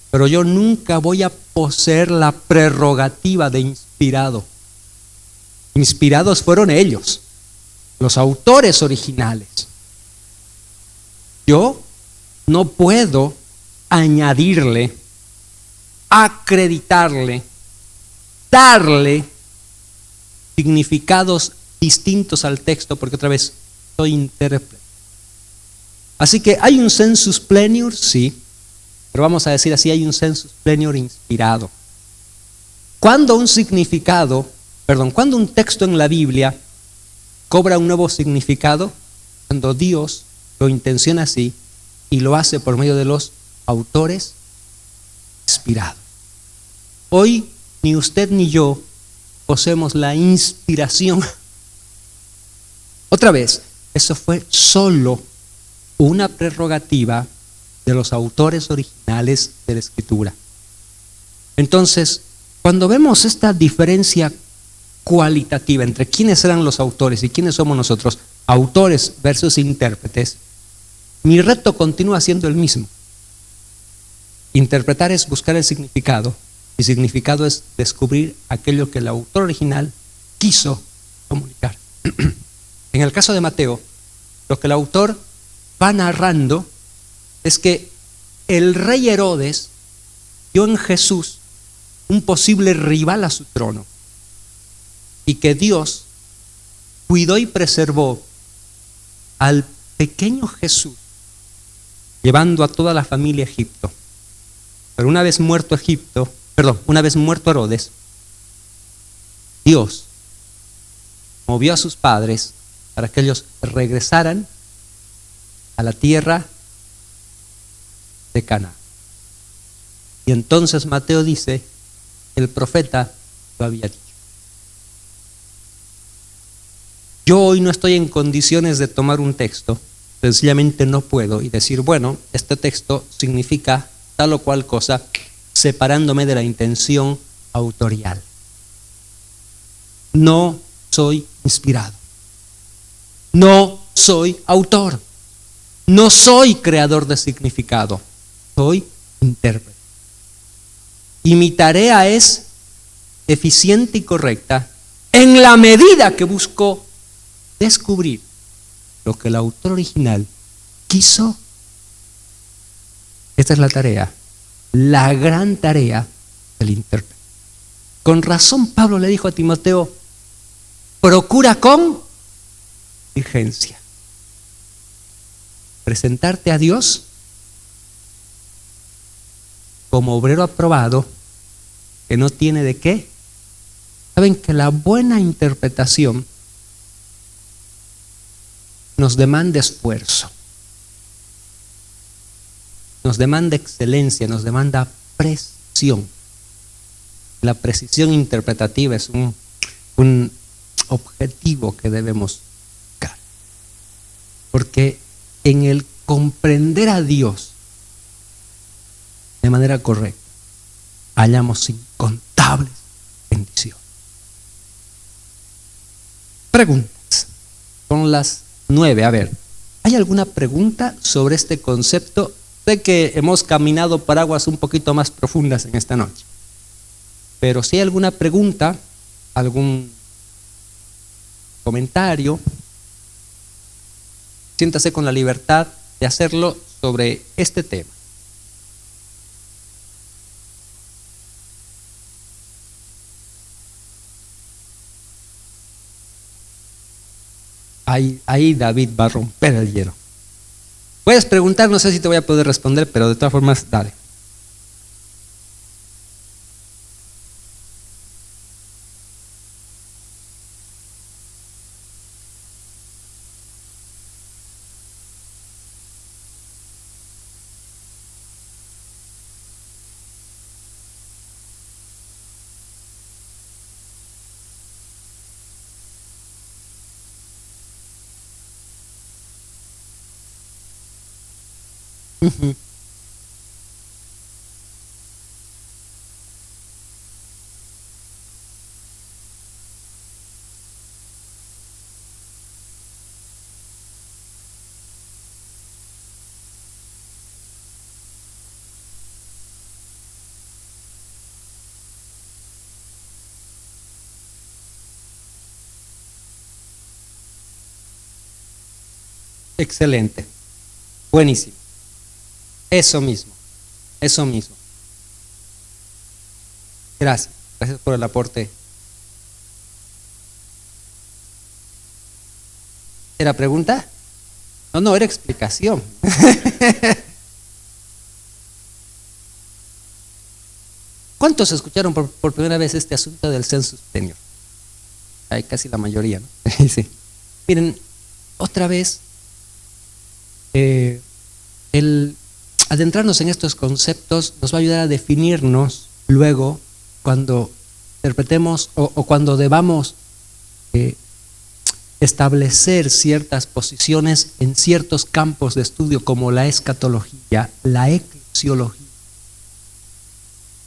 Pero yo nunca voy a poseer la prerrogativa de inspirado. Inspirados fueron ellos, los autores originales. Yo no puedo añadirle, acreditarle, darle significados distintos al texto, porque otra vez soy intérprete. Así que hay un sensus plenior, sí, pero vamos a decir así, hay un sensus plenior inspirado. Cuando un texto en la Biblia cobra un nuevo significado, cuando Dios lo intenciona así y lo hace por medio de los autores inspirados. Hoy ni usted ni yo poseemos la inspiración. Otra vez, eso fue solo una prerrogativa de los autores originales de la Escritura. Entonces, cuando vemos esta diferencia cualitativa entre quiénes eran los autores y quiénes somos nosotros, autores versus intérpretes, mi reto continúa siendo el mismo. Interpretar es buscar el significado, y significado es descubrir aquello que el autor original quiso comunicar. En el caso de Mateo, lo que el autor va narrando es que el rey Herodes vio en Jesús un posible rival a su trono y que Dios cuidó y preservó al pequeño Jesús, llevando a toda la familia a Egipto. Pero una vez muerto Herodes, Dios movió a sus padres para que ellos regresaran a la tierra de Canaán. Y entonces Mateo dice, el profeta lo había dicho. Yo hoy no estoy en condiciones de tomar un texto, sencillamente no puedo, y decir, bueno, este texto significa tal o cual cosa, separándome de la intención autorial. No soy inspirado. No soy autor. No soy creador de significado. Soy intérprete. Y mi tarea es eficiente y correcta en la medida que busco descubrir lo que el autor original quiso. Esta es la tarea, la gran tarea del intérprete. Con razón Pablo le dijo a Timoteo, procura con diligencia presentarte a Dios como obrero aprobado que no tiene de qué. Saben que la buena interpretación nos demanda esfuerzo, nos demanda excelencia, nos demanda precisión. La precisión interpretativa es un objetivo que debemos buscar, porque en el comprender a Dios de manera correcta hallamos incontables bendiciones. Preguntas. Son las 9. A ver, ¿hay alguna pregunta sobre este concepto? Sé que hemos caminado por aguas un poquito más profundas en esta noche, pero si hay alguna pregunta, algún comentario, siéntase con la libertad de hacerlo sobre este tema. Ahí David va a romper el hielo. Puedes preguntar, no sé si te voy a poder responder, pero de todas formas, dale. Uh-huh. Excelente. Buenísimo. Eso mismo. Eso mismo. Gracias. Gracias por el aporte. ¿Era pregunta? No, era explicación. ¿Cuántos escucharon por primera vez este asunto del census senior? Hay casi la mayoría, ¿no? Sí. Miren, otra vez, el adentrarnos en estos conceptos nos va a ayudar a definirnos luego cuando interpretemos o cuando debamos establecer ciertas posiciones en ciertos campos de estudio como la escatología, la eclesiología.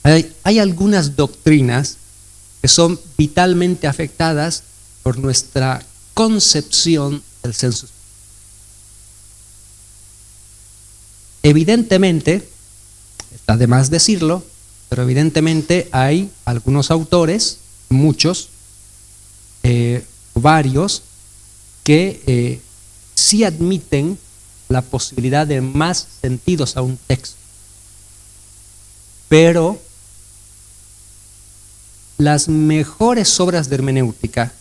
Hay algunas doctrinas que son vitalmente afectadas por nuestra concepción del census. Evidentemente, está de más decirlo, pero evidentemente hay algunos autores, muchos, varios, que sí admiten la posibilidad de más sentidos a un texto. Pero las mejores obras de hermenéutica,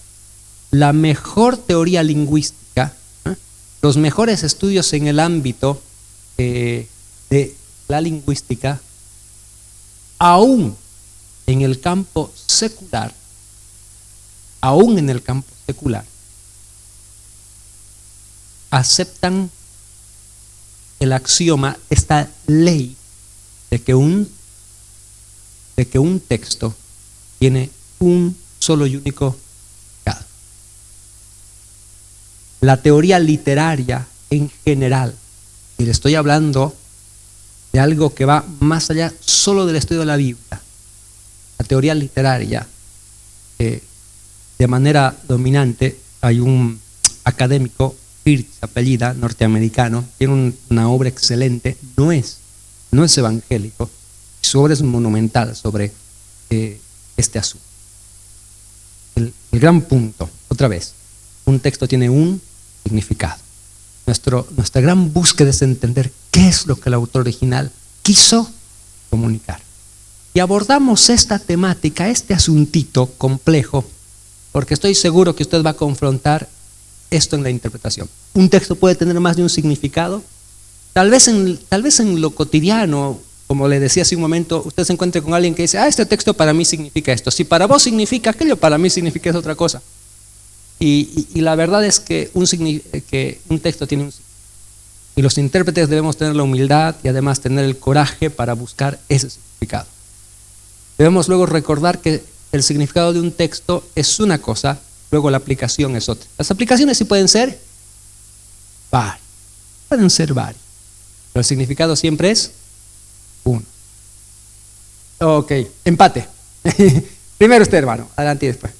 la mejor teoría lingüística, los mejores estudios en el ámbito de la lingüística, aún en el campo secular, aceptan el axioma, esta ley de que un texto tiene un solo y único significado. La teoría literaria en general, y le estoy hablando de algo que va más allá solo del estudio de la Biblia, la teoría literaria, de manera dominante, hay un académico, Firth, apellida, norteamericano, tiene una obra excelente, no es evangélico, su obra es monumental sobre este asunto. El gran punto, otra vez, un texto tiene un significado. Nuestra gran búsqueda es entender qué es lo que el autor original quiso comunicar. Y abordamos esta temática, este asuntito complejo, porque estoy seguro que usted va a confrontar esto en la interpretación. Un texto puede tener más de un significado. Tal vez en lo cotidiano, como le decía hace un momento, usted se encuentre con alguien que dice, este texto para mí significa esto. Si para vos significa aquello, para mí significa es otra cosa. Y la verdad es que un texto tiene un significado. Y los intérpretes debemos tener la humildad y además tener el coraje para buscar ese significado. Debemos luego recordar que el significado de un texto es una cosa, luego la aplicación es otra. Las aplicaciones sí pueden ser varias, pero el significado siempre es uno. Ok, empate. Primero usted, hermano, adelante y después.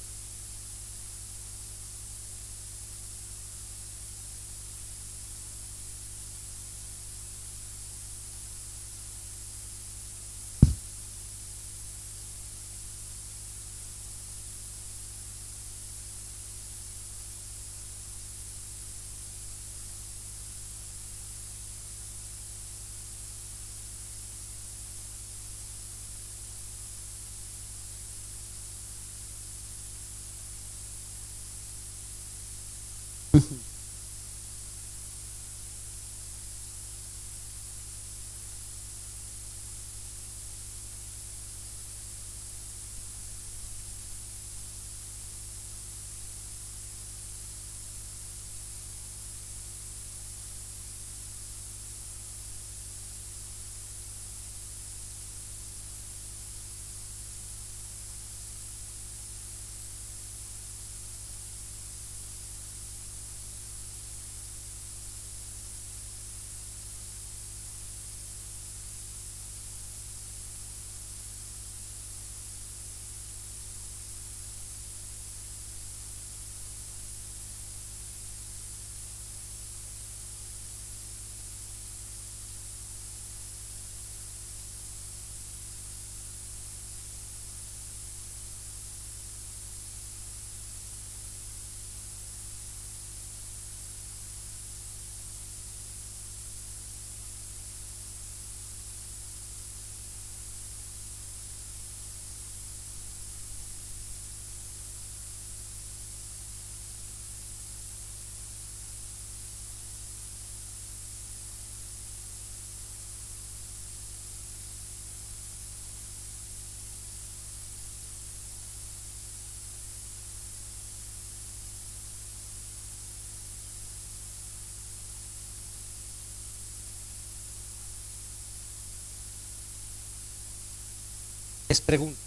les pregunto.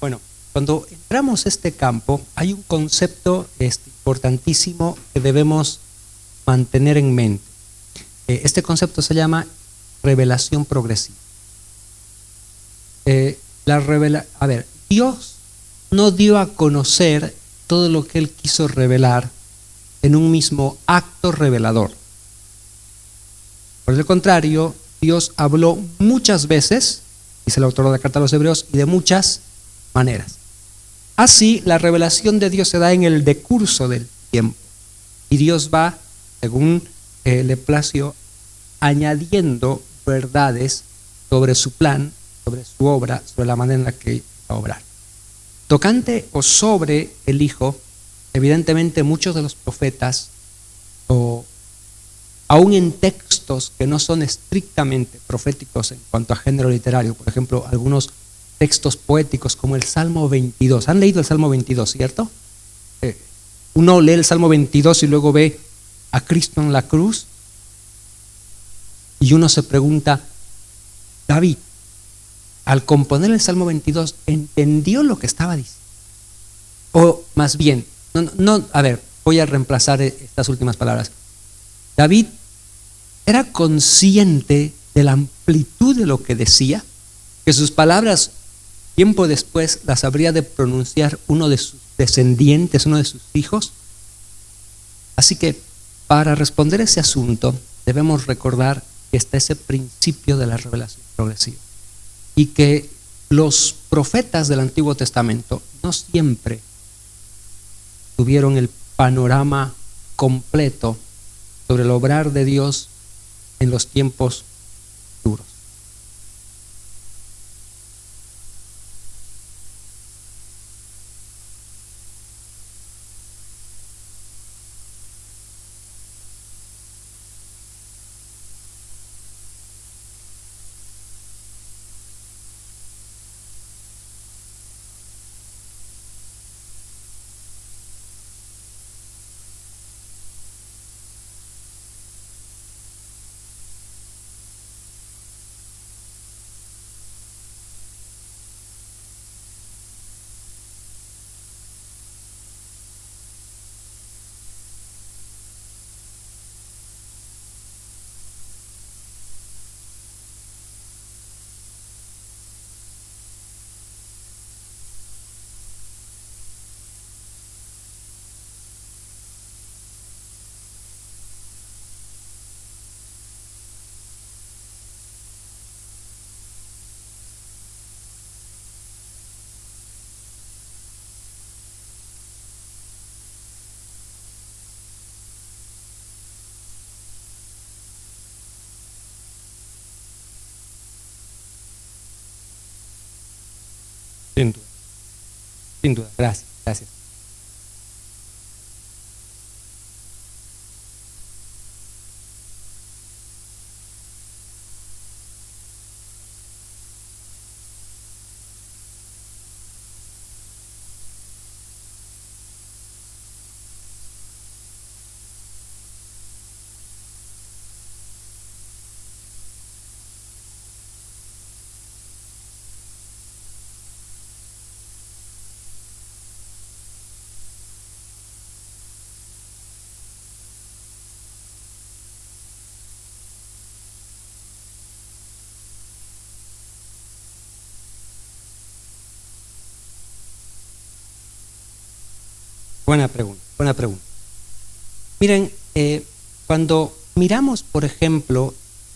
Bueno, cuando entramos a este campo, hay un concepto importantísimo que debemos mantener en mente. Este concepto se llama revelación progresiva. Dios no dio a conocer todo lo que Él quiso revelar en un mismo acto revelador. Por el contrario, Dios habló muchas veces, dice el autor de la carta a los Hebreos, y de muchas maneras. Así, la revelación de Dios se da en el decurso del tiempo. Y Dios va, según le plació, añadiendo verdades sobre su plan, sobre su obra, sobre la manera en la que va a obrar. Tocante o sobre el Hijo, evidentemente muchos de los profetas, o aún en textos que no son estrictamente proféticos en cuanto a género literario, por ejemplo, algunos textos poéticos como el Salmo 22. ¿Han leído el Salmo 22, cierto? Uno lee el Salmo 22 y luego ve a Cristo en la cruz y uno se pregunta, David, al componer el Salmo 22, ¿entendió lo que estaba diciendo? O más bien, voy a reemplazar estas últimas palabras. David era consciente de la amplitud de lo que decía, que sus palabras tiempo después las habría de pronunciar uno de sus descendientes, uno de sus hijos. Así que para responder ese asunto debemos recordar que está ese principio de la revelación progresiva y que los profetas del Antiguo Testamento no siempre tuvieron el panorama completo sobre el obrar de Dios en los tiempos duros. Sin duda, gracias. Buena pregunta. Miren, cuando miramos, por ejemplo,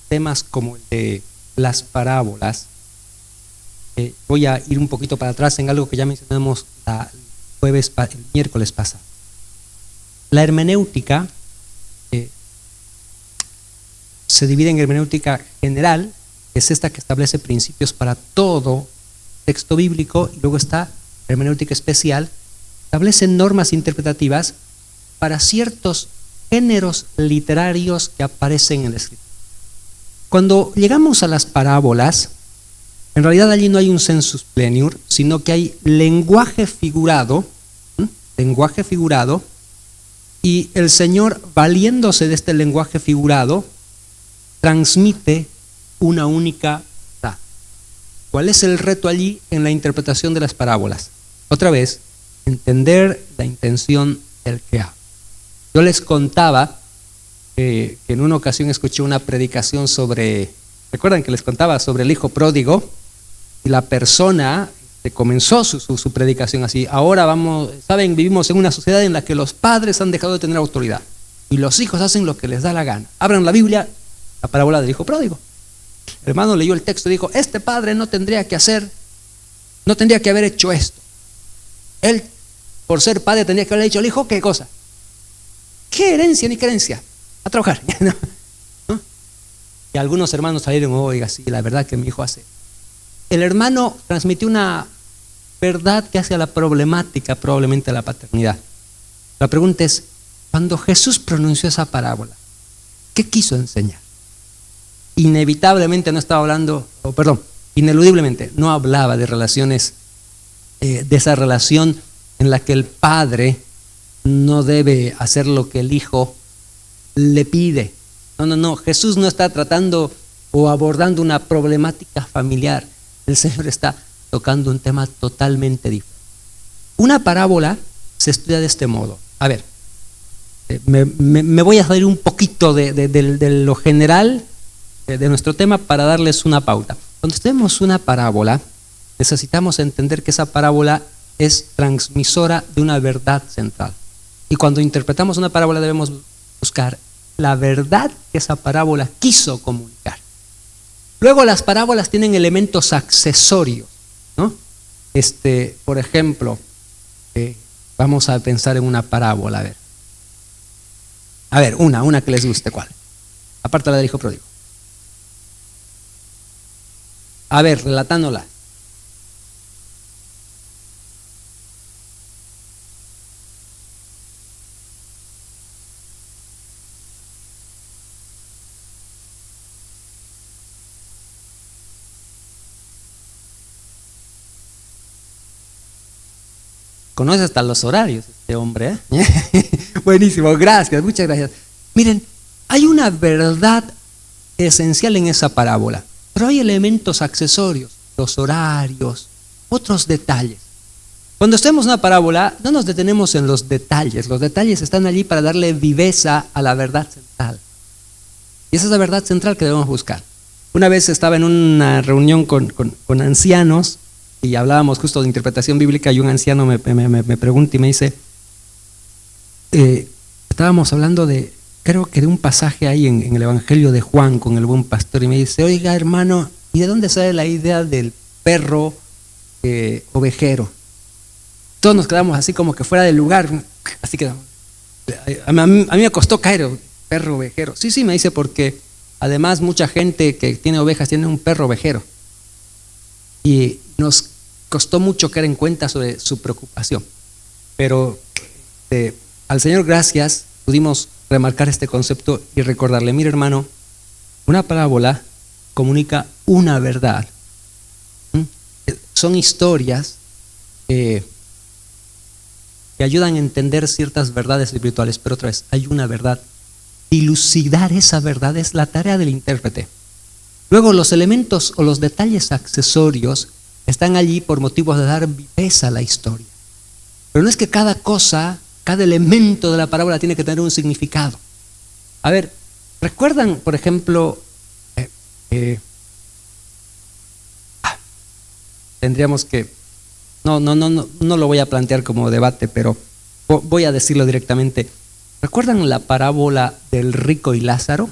temas como el de las parábolas, voy a ir un poquito para atrás en algo que ya mencionamos el miércoles pasado. La hermenéutica se divide en hermenéutica general, que es esta que establece principios para todo texto bíblico, y luego está hermenéutica especial, establece normas interpretativas para ciertos géneros literarios que aparecen en la escritura. Cuando llegamos a las parábolas, en realidad allí no hay un sensus plenior, sino que hay lenguaje figurado, y el Señor, valiéndose de este lenguaje figurado, transmite una única verdad. ¿Cuál es el reto allí en la interpretación de las parábolas? Otra vez, entender la intención del que habla. Yo les contaba que en una ocasión escuché una predicación sobre, ¿recuerdan que les contaba sobre el hijo pródigo? Y la persona comenzó su predicación así: ahora saben, vivimos en una sociedad en la que los padres han dejado de tener autoridad y los hijos hacen lo que les da la gana. Abran la Biblia, la parábola del hijo pródigo. El hermano leyó el texto y dijo: este padre no tendría que haber hecho esto. Él, por ser padre, tendría que haberle dicho al hijo: ¿qué cosa? ¿Qué herencia ni qué herencia? A trabajar. ¿No? Y algunos hermanos salieron: oiga, sí, la verdad que mi hijo hace. El hermano transmitió una verdad que hace a la problemática probablemente de la paternidad. La pregunta es: cuando Jesús pronunció esa parábola, ¿qué quiso enseñar? Inevitablemente no estaba hablando, ineludiblemente no hablaba de relaciones, de esa relación en la que el padre no debe hacer lo que el hijo le pide. No, Jesús no está tratando o abordando una problemática familiar. El Señor está tocando un tema totalmente diferente. Una parábola se estudia de este modo. A ver, me voy a salir un poquito de lo general de nuestro tema para darles una pauta. Cuando estudiamos una parábola, necesitamos entender que esa parábola es transmisora de una verdad central. Y cuando interpretamos una parábola debemos buscar la verdad que esa parábola quiso comunicar. Luego las parábolas tienen elementos accesorios, ¿no? Por ejemplo, vamos a pensar en una parábola. A ver, una que les guste. ¿Cuál? Aparte de la del hijo pródigo. A ver, relatándola. Conoce hasta los horarios este hombre, ¿eh? Buenísimo, gracias, muchas gracias. Miren, hay una verdad esencial en esa parábola, pero hay elementos accesorios, los horarios, otros detalles. Cuando hacemos una parábola, no nos detenemos en los detalles están allí para darle viveza a la verdad central. Y esa es la verdad central que debemos buscar. Una vez estaba en una reunión con ancianos y hablábamos justo de interpretación bíblica, y un anciano me pregunta y me dice, estábamos hablando creo que de un pasaje ahí en el Evangelio de Juan con el buen pastor, y me dice: oiga, hermano, ¿y de dónde sale la idea del perro ovejero? Todos nos quedamos así como que fuera del lugar, así que a mí me costó caer, perro ovejero. Sí, me dice, porque además mucha gente que tiene ovejas tiene un perro ovejero. Y nos costó mucho caer en cuenta sobre su preocupación. Pero al Señor gracias pudimos remarcar este concepto y recordarle: mire, hermano, una parábola comunica una verdad. Son historias que ayudan a entender ciertas verdades espirituales, pero otra vez hay una verdad. Dilucidar esa verdad es la tarea del intérprete. Luego los elementos o los detalles accesorios están allí por motivos de dar viveza a la historia. Pero no es que cada cosa, cada elemento de la parábola tiene que tener un significado. A ver, ¿recuerdan, por ejemplo, tendríamos que, no lo voy a plantear como debate, pero voy a decirlo directamente. ¿Recuerdan la parábola del rico y Lázaro?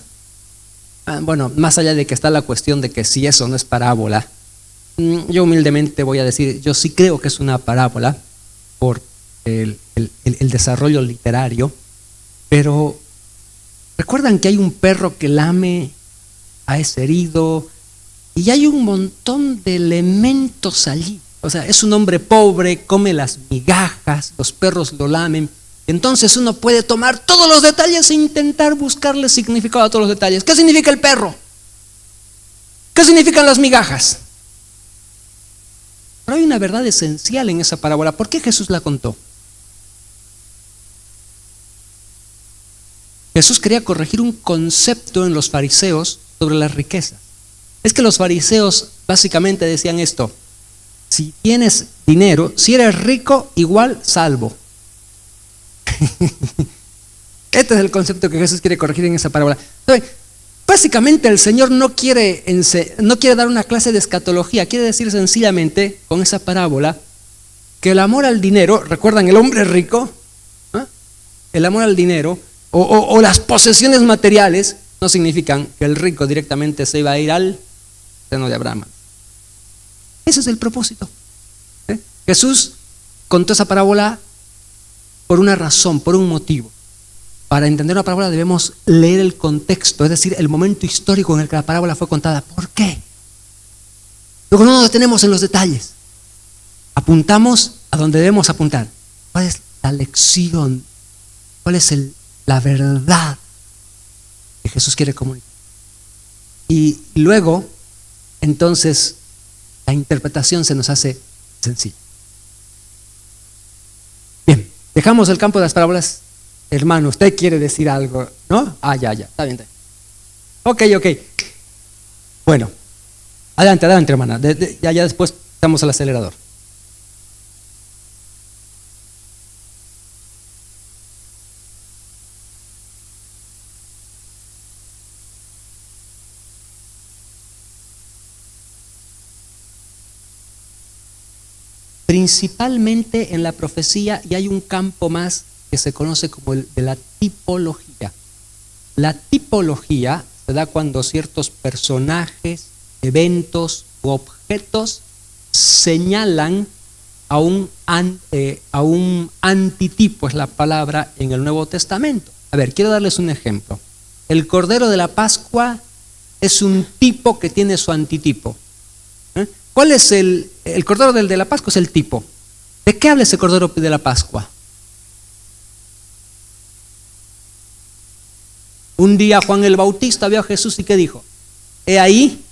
Bueno, más allá de que está la cuestión de que si eso no es parábola, yo humildemente voy a decir, yo sí creo que es una parábola por el desarrollo literario. Pero recuerdan que hay un perro que lame a ese herido, y hay un montón de elementos allí. O sea, es un hombre pobre, come las migajas, los perros lo lamen. Entonces uno puede tomar todos los detalles e intentar buscarle significado a todos los detalles. ¿Qué significa el perro? ¿Qué significan las migajas? Pero hay una verdad esencial en esa parábola. ¿Por qué Jesús la contó? Jesús quería corregir un concepto en los fariseos sobre las riquezas. Es que los fariseos básicamente decían esto: si tienes dinero, si eres rico, igual salvo. Este es el concepto que Jesús quiere corregir en esa parábola. Entonces, básicamente el Señor no quiere dar una clase de escatología, quiere decir sencillamente con esa parábola que el amor al dinero, ¿recuerdan el hombre rico? ¿Ah? El amor al dinero o las posesiones materiales no significan que el rico directamente se iba a ir al seno de Abraham. Ese es el propósito. Jesús contó esa parábola por una razón, por un motivo. Para entender una parábola debemos leer el contexto, es decir, el momento histórico en el que la parábola fue contada. ¿Por qué? Luego no nos detenemos en los detalles. Apuntamos a donde debemos apuntar. ¿Cuál es la lección? ¿Cuál es la verdad que Jesús quiere comunicar? Y luego, entonces, la interpretación se nos hace sencilla. Bien, dejamos el campo de las parábolas. Hermano, usted quiere decir algo, ¿no? Ya, está bien. Ok. Bueno, adelante, hermana. Ya después estamos al acelerador. Principalmente en la profecía, y hay un campo más que se conoce como el de la tipología. La tipología se da cuando ciertos personajes, eventos u objetos señalan a un antitipo, es la palabra en el Nuevo Testamento. A ver, quiero darles un ejemplo. El Cordero de la Pascua es un tipo que tiene su antitipo. ¿Cuál es el Cordero de la Pascua? Es el tipo. ¿De qué habla ese Cordero de la Pascua? Un día Juan el Bautista vio a Jesús y ¿qué dijo? He ahí,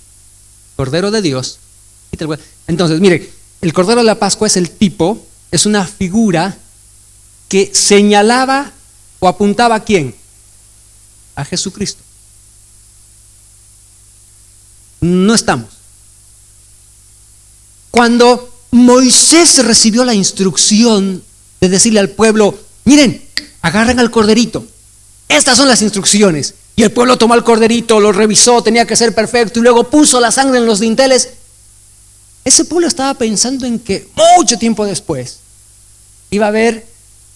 Cordero de Dios. Entonces, mire, el Cordero de la Pascua es el tipo, es una figura que señalaba o apuntaba ¿a quién? A Jesucristo. No estamos. Cuando Moisés recibió la instrucción de decirle al pueblo, miren, agarren al corderito. Estas son las instrucciones. Y el pueblo tomó al corderito, lo revisó, tenía que ser perfecto y luego puso la sangre en los dinteles. Ese pueblo estaba pensando en que mucho tiempo después iba a haber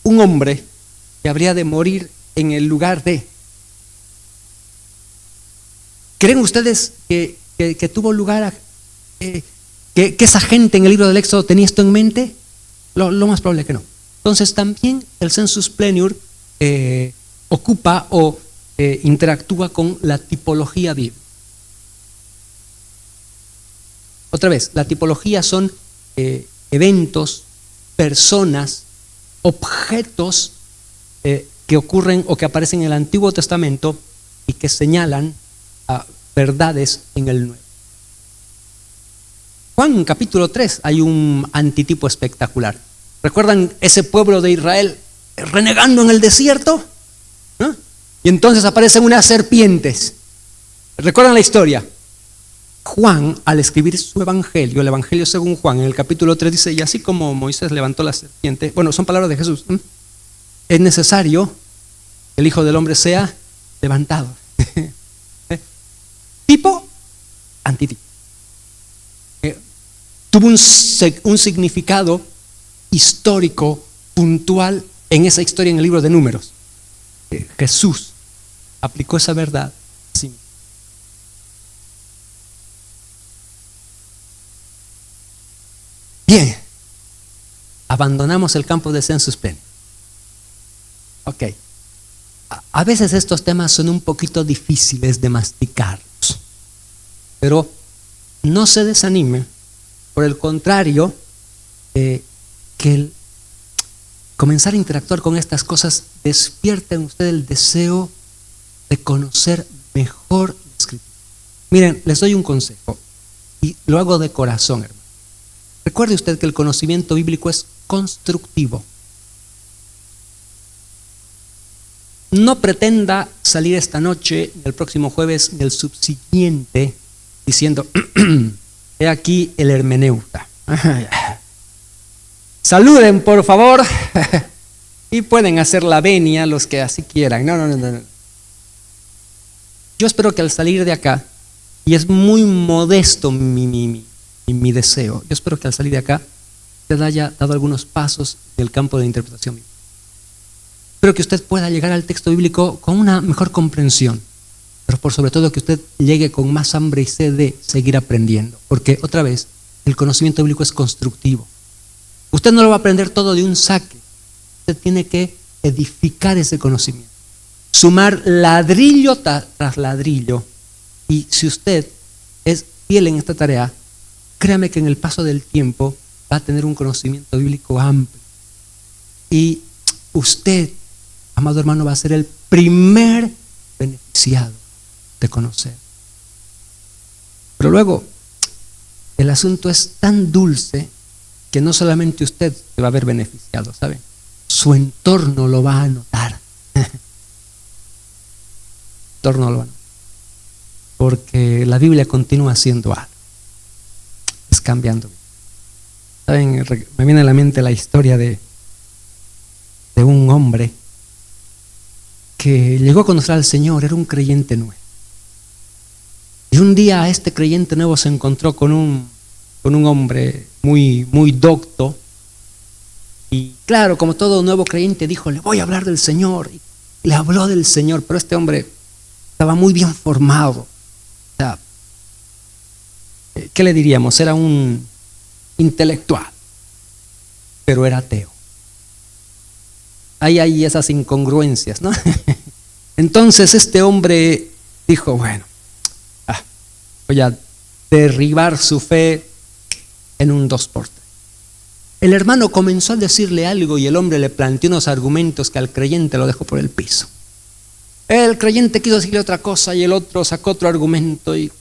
un hombre que habría de morir en el lugar de. ¿Creen ustedes que tuvo lugar que esa gente en el libro del Éxodo tenía esto en mente? Lo más probable es que no. Entonces también el sensus plenior ocupa o interactúa con la tipología bíblica. Otra vez, la tipología son eventos, personas, objetos que ocurren o que aparecen en el Antiguo Testamento y que señalan a verdades en el Nuevo. Juan capítulo 3 hay un antitipo espectacular. ¿Recuerdan ese pueblo de Israel renegando en el desierto? ¿No? Y entonces aparecen unas serpientes. ¿Recuerdan la historia? Juan, al escribir su evangelio, el evangelio según Juan, en el capítulo 3 dice, y así como Moisés levantó la serpiente, bueno, son palabras de Jesús, es necesario que el Hijo del Hombre sea levantado. Tipo, antitipo. Tuvo un significado histórico, puntual en esa historia en el libro de Números. Jesús aplicó esa verdad. Sí. Bien, abandonamos el campo de sensus plenior. Ok. A veces estos temas son un poquito difíciles de masticarlos, pero no se desanime. Por el contrario, que el comenzar a interactuar con estas cosas despierta en usted el deseo de conocer mejor la Escritura. Miren, les doy un consejo y lo hago de corazón, hermano. Recuerde usted que el conocimiento bíblico es constructivo. No pretenda salir esta noche, el próximo jueves, del subsiguiente, diciendo, he aquí el hermeneuta. Saluden, por favor, y pueden hacer la venia los que así quieran. No. Yo espero que al salir de acá, y es muy modesto mi deseo, yo espero que al salir de acá usted haya dado algunos pasos del campo de interpretación. Espero que usted pueda llegar al texto bíblico con una mejor comprensión, pero por sobre todo que usted llegue con más hambre y sed de seguir aprendiendo, porque otra vez, el conocimiento bíblico es constructivo. Usted no lo va a aprender todo de un saque, usted tiene que edificar ese conocimiento, sumar ladrillo tras ladrillo, y si usted es fiel en esta tarea, créame que en el paso del tiempo va a tener un conocimiento bíblico amplio, y usted, amado hermano, va a ser el primer beneficiado de conocer. Pero luego, el asunto es tan dulce que no solamente usted se va a ver beneficiado, ¿sabe? Su entorno lo va a notar. Entorno lo va a notar. Porque la Biblia continúa haciendo algo. Es cambiando. ¿Saben? Me viene a la mente la historia de un hombre que llegó a conocer al Señor, era un creyente nuevo. Y un día este creyente nuevo se encontró con un hombre muy docto, y claro, como todo nuevo creyente dijo, le voy a hablar del Señor, y le habló del Señor, pero este hombre estaba muy bien formado. O sea, ¿qué le diríamos? Era un intelectual, pero era ateo. Ahí hay esas incongruencias, ¿no? Entonces este hombre dijo, bueno, voy a derribar su fe en un 2x3. El hermano comenzó a decirle algo y el hombre le planteó unos argumentos que al creyente lo dejó por el piso. El creyente quiso decirle otra cosa y el otro sacó otro argumento, y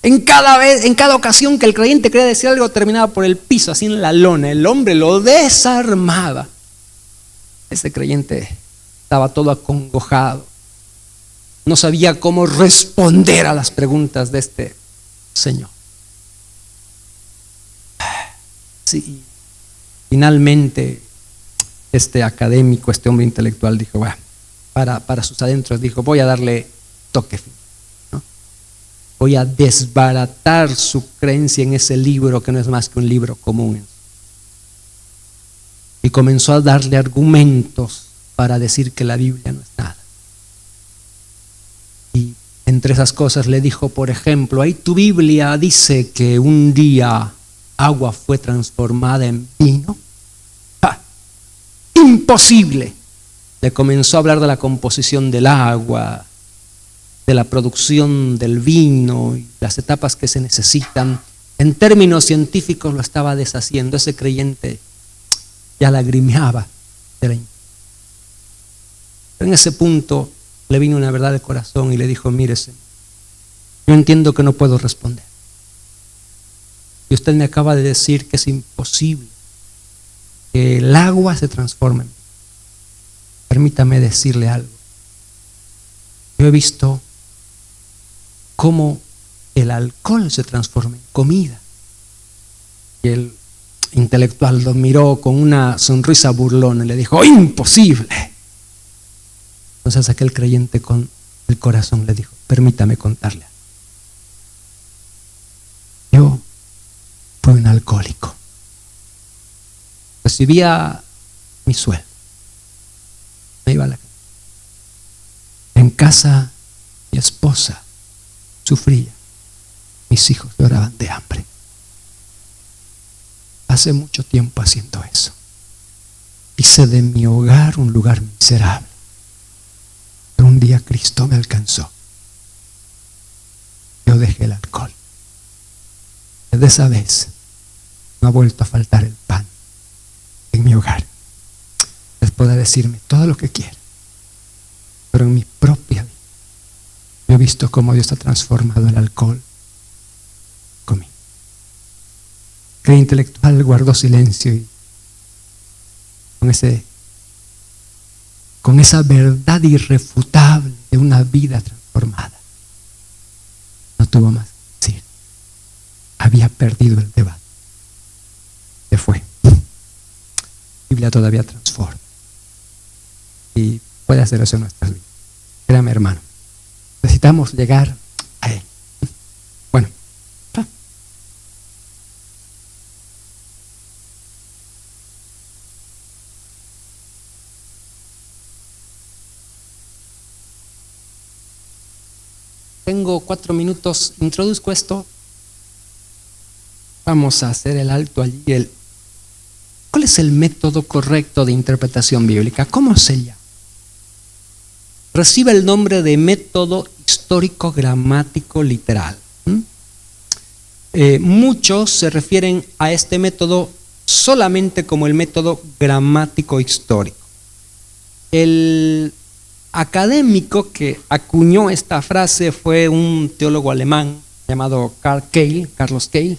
en cada ocasión que el creyente quería decir algo terminaba por el piso, así en la lona. El hombre lo desarmaba. Ese creyente estaba todo acongojado, no sabía cómo responder a las preguntas de este señor. Sí, finalmente este académico, este hombre intelectual dijo, bueno, para sus adentros dijo, voy a darle toque, ¿no? Voy a desbaratar su creencia en ese libro que no es más que un libro común. Y comenzó a darle argumentos para decir que la Biblia no es nada. Y entre esas cosas le dijo, por ejemplo, ahí tu Biblia dice que un día agua fue transformada en vino. ¡Ja! ¡Imposible! Le comenzó a hablar de la composición del agua, de la producción del vino y las etapas que se necesitan. En términos científicos lo estaba deshaciendo. Ese creyente ya lagrimeaba. Pero en ese punto le vino una verdad de corazón y le dijo, mire, Señor, yo entiendo que no puedo responder. Y usted me acaba de decir que es imposible que el agua se transforme. Permítame decirle algo. Yo he visto cómo el alcohol se transforma en comida. Y el intelectual lo miró con una sonrisa burlona y le dijo, imposible. Entonces aquel creyente con el corazón le dijo, permítame contarle. Yo fui un alcohólico. Recibía mi sueldo. Me iba a la casa. En casa mi esposa sufría. Mis hijos lloraban de hambre. Hace mucho tiempo haciendo eso. Hice de mi hogar un lugar miserable. Pero un día Cristo me alcanzó. Yo dejé el alcohol. Desde esa vez no ha vuelto a faltar el pan en mi hogar. Les puede decirme todo lo que quiera, pero en mi propia vida yo he visto cómo Dios ha transformado el alcohol conmigo. El intelectual guardó silencio y con esa verdad irrefutable de una vida transformada, no tuvo más que decir. había perdido el debate. Se fue. La Biblia todavía transforma. Y puede hacer eso en nuestras vidas. Créame, hermano. Necesitamos llegar a Él. Bueno. Tengo 4 minutos. Introduzco esto. Vamos a hacer el alto allí. ¿Cuál es el método correcto de interpretación bíblica? ¿Cómo se llama? Recibe el nombre de método histórico gramático literal. Muchos se refieren a este método solamente como el método gramático histórico. El académico que acuñó esta frase fue un teólogo alemán llamado Carlos Keil.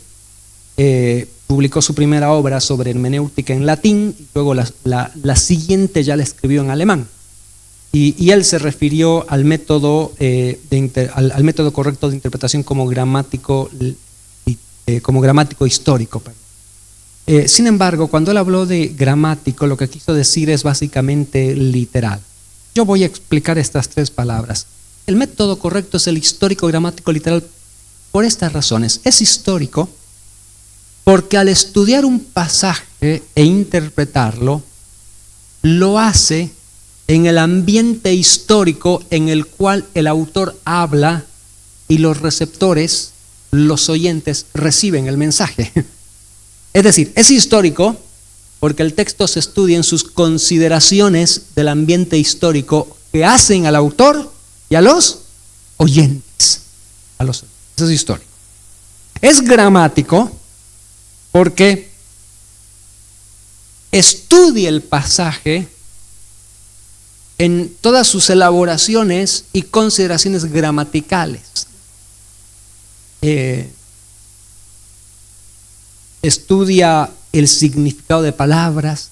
Publicó su primera obra sobre hermenéutica en latín y luego la siguiente ya la escribió en alemán. Y él se refirió al método, al método correcto de interpretación como gramático histórico. Sin embargo, cuando él habló de gramático, lo que quiso decir es básicamente literal. Yo voy a explicar estas 3 palabras. El método correcto es el histórico gramático literal por estas razones. Es histórico porque al estudiar un pasaje e interpretarlo, lo hace en el ambiente histórico en el cual el autor habla y los receptores, los oyentes, reciben el mensaje. Es decir, es histórico porque el texto se estudia en sus consideraciones del ambiente histórico que hacen al autor y a los oyentes. Eso es histórico. Es gramático porque estudia el pasaje en todas sus elaboraciones y consideraciones gramaticales. Estudia el significado de palabras,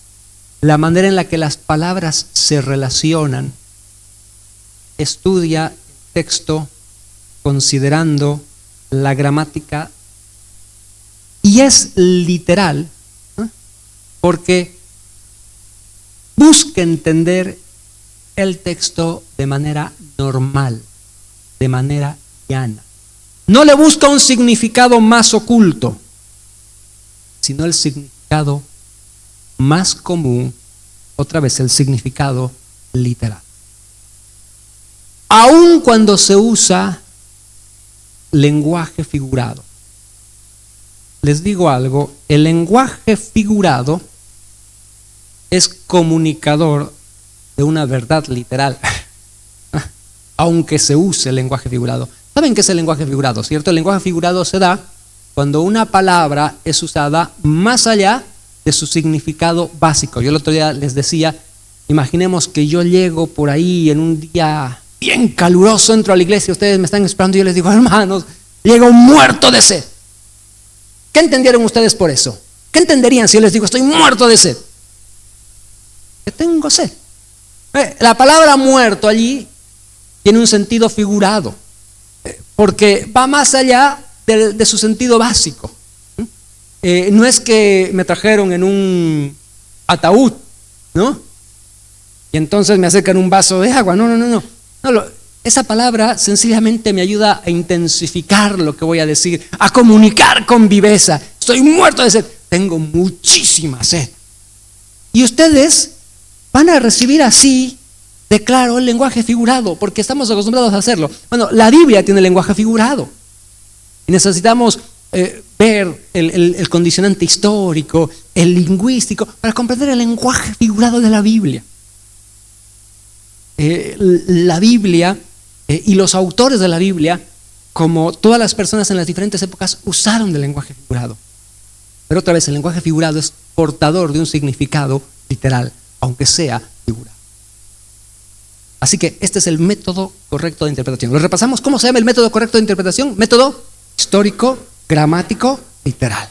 la manera en la que las palabras se relacionan. Estudia el texto considerando la gramática y es literal, ¿eh? Porque busca entender el texto de manera normal, de manera llana. No le busca un significado más oculto, sino el significado más común, otra vez el significado literal. Aun cuando se usa lenguaje figurado. Les digo algo, el lenguaje figurado es comunicador de una verdad literal, aunque se use el lenguaje figurado. ¿Saben qué es el lenguaje figurado, cierto? El lenguaje figurado se da cuando una palabra es usada más allá de su significado básico. Yo el otro día les decía, imaginemos que yo llego por ahí en un día bien caluroso, entro a la iglesia, ustedes me están esperando y yo les digo, hermanos, llego muerto de sed. ¿Qué entendieron ustedes por eso? ¿Qué entenderían si yo les digo, estoy muerto de sed? Que tengo sed. La palabra muerto allí tiene un sentido figurado, porque va más allá de su sentido básico. No es que me trajeron en un ataúd, ¿no? Y entonces me acercan un vaso de agua. No. Esa palabra sencillamente me ayuda a intensificar lo que voy a decir, a comunicar con viveza. Estoy muerto de sed, tengo muchísima sed. Y ustedes van a recibir así, declaro, el lenguaje figurado, porque estamos acostumbrados a hacerlo. Bueno, la Biblia tiene lenguaje figurado. Y necesitamos ver el condicionante histórico, el lingüístico, para comprender el lenguaje figurado de la Biblia. La Biblia y los autores de la Biblia, como todas las personas en las diferentes épocas, usaron del lenguaje figurado. Pero otra vez, el lenguaje figurado es portador de un significado literal, aunque sea figurado. Así que este es el método correcto de interpretación. Lo repasamos. ¿Cómo se llama el método correcto de interpretación? Método histórico, gramático, literal.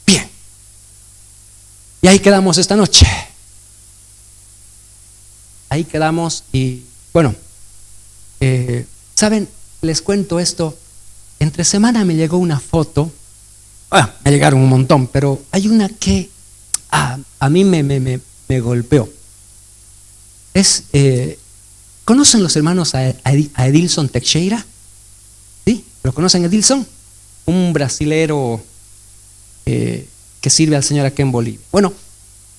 Bien. Y ahí quedamos esta noche. Ahí quedamos y bueno, ¿saben? Les cuento esto. Entre semana me llegó una foto Me llegaron un montón, pero hay una que a mí me golpeó. ¿Conocen los hermanos a Edilson Teixeira? ¿Sí? ¿Lo conocen, Edilson? Un brasilero que sirve al Señor aquí en Bolivia. Bueno,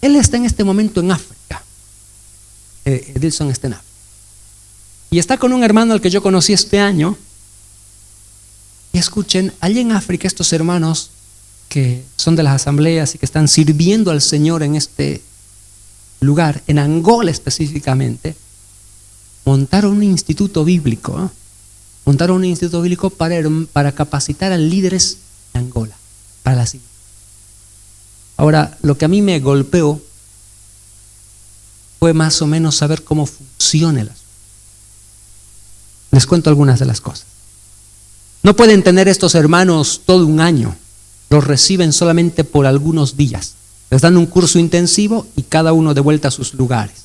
él está en este momento en África. Edilson está en África. Y está con un hermano al que yo conocí este año. Y escuchen, allí en África estos hermanos que son de las asambleas y que están sirviendo al Señor en este lugar, en Angola específicamente, montaron un instituto bíblico. Montaron un instituto bíblico para capacitar a líderes de Angola, para la iglesia. Ahora, lo que a mí me golpeó fue más o menos saber cómo funciona el asunto. Les cuento algunas de las cosas. No pueden tener estos hermanos todo un año, los reciben solamente por algunos días. Les dan un curso intensivo y cada uno de vuelta a sus lugares.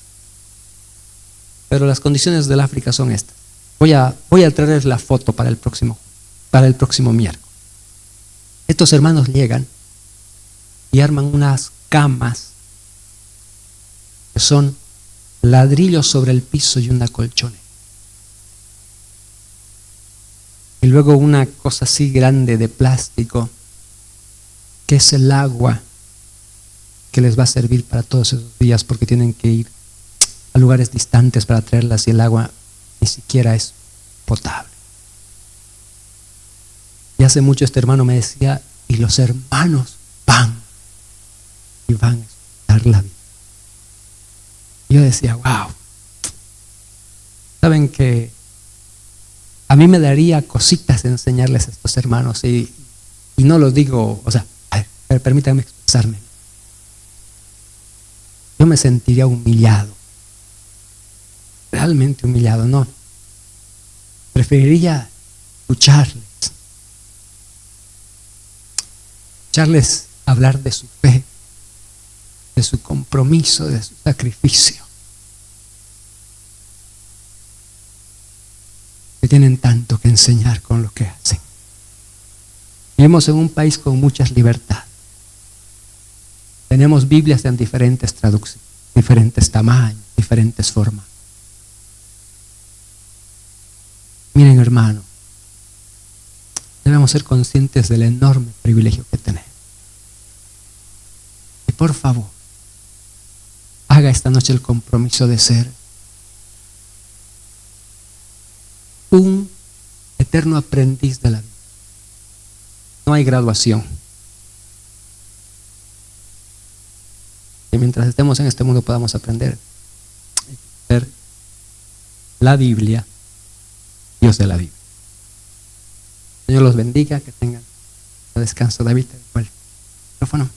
Pero las condiciones del África son estas. Voy a traerles la foto para el próximo miércoles. Estos hermanos llegan y arman unas camas que son ladrillos sobre el piso y una colchonera. Y luego una cosa así grande de plástico, que es el agua que les va a servir para todos esos días, porque tienen que ir a lugares distantes para traerlas y el agua ni siquiera es potable. Y hace mucho este hermano me decía, y los hermanos van a escuchar la vida. Y yo decía, wow. Saben que a mí me daría cositas de enseñarles a estos hermanos y no lo digo, o sea, permítanme expresarme. Yo me sentiría humillado, realmente humillado, no. Preferiría escucharles hablar de su fe, de su compromiso, de su sacrificio. Que tienen tanto que enseñar con lo que hacen. Vivimos en un país con muchas libertades. Tenemos Biblias en diferentes traducciones, diferentes tamaños, diferentes formas. Miren, hermano, debemos ser conscientes del enorme privilegio que tenemos. Y por favor, haga esta noche el compromiso de ser un eterno aprendiz de la vida. No hay graduación. Que mientras estemos en este mundo podamos aprender la Biblia, Dios de la Biblia. Señor los bendiga, que tengan un descanso. David, el micrófono.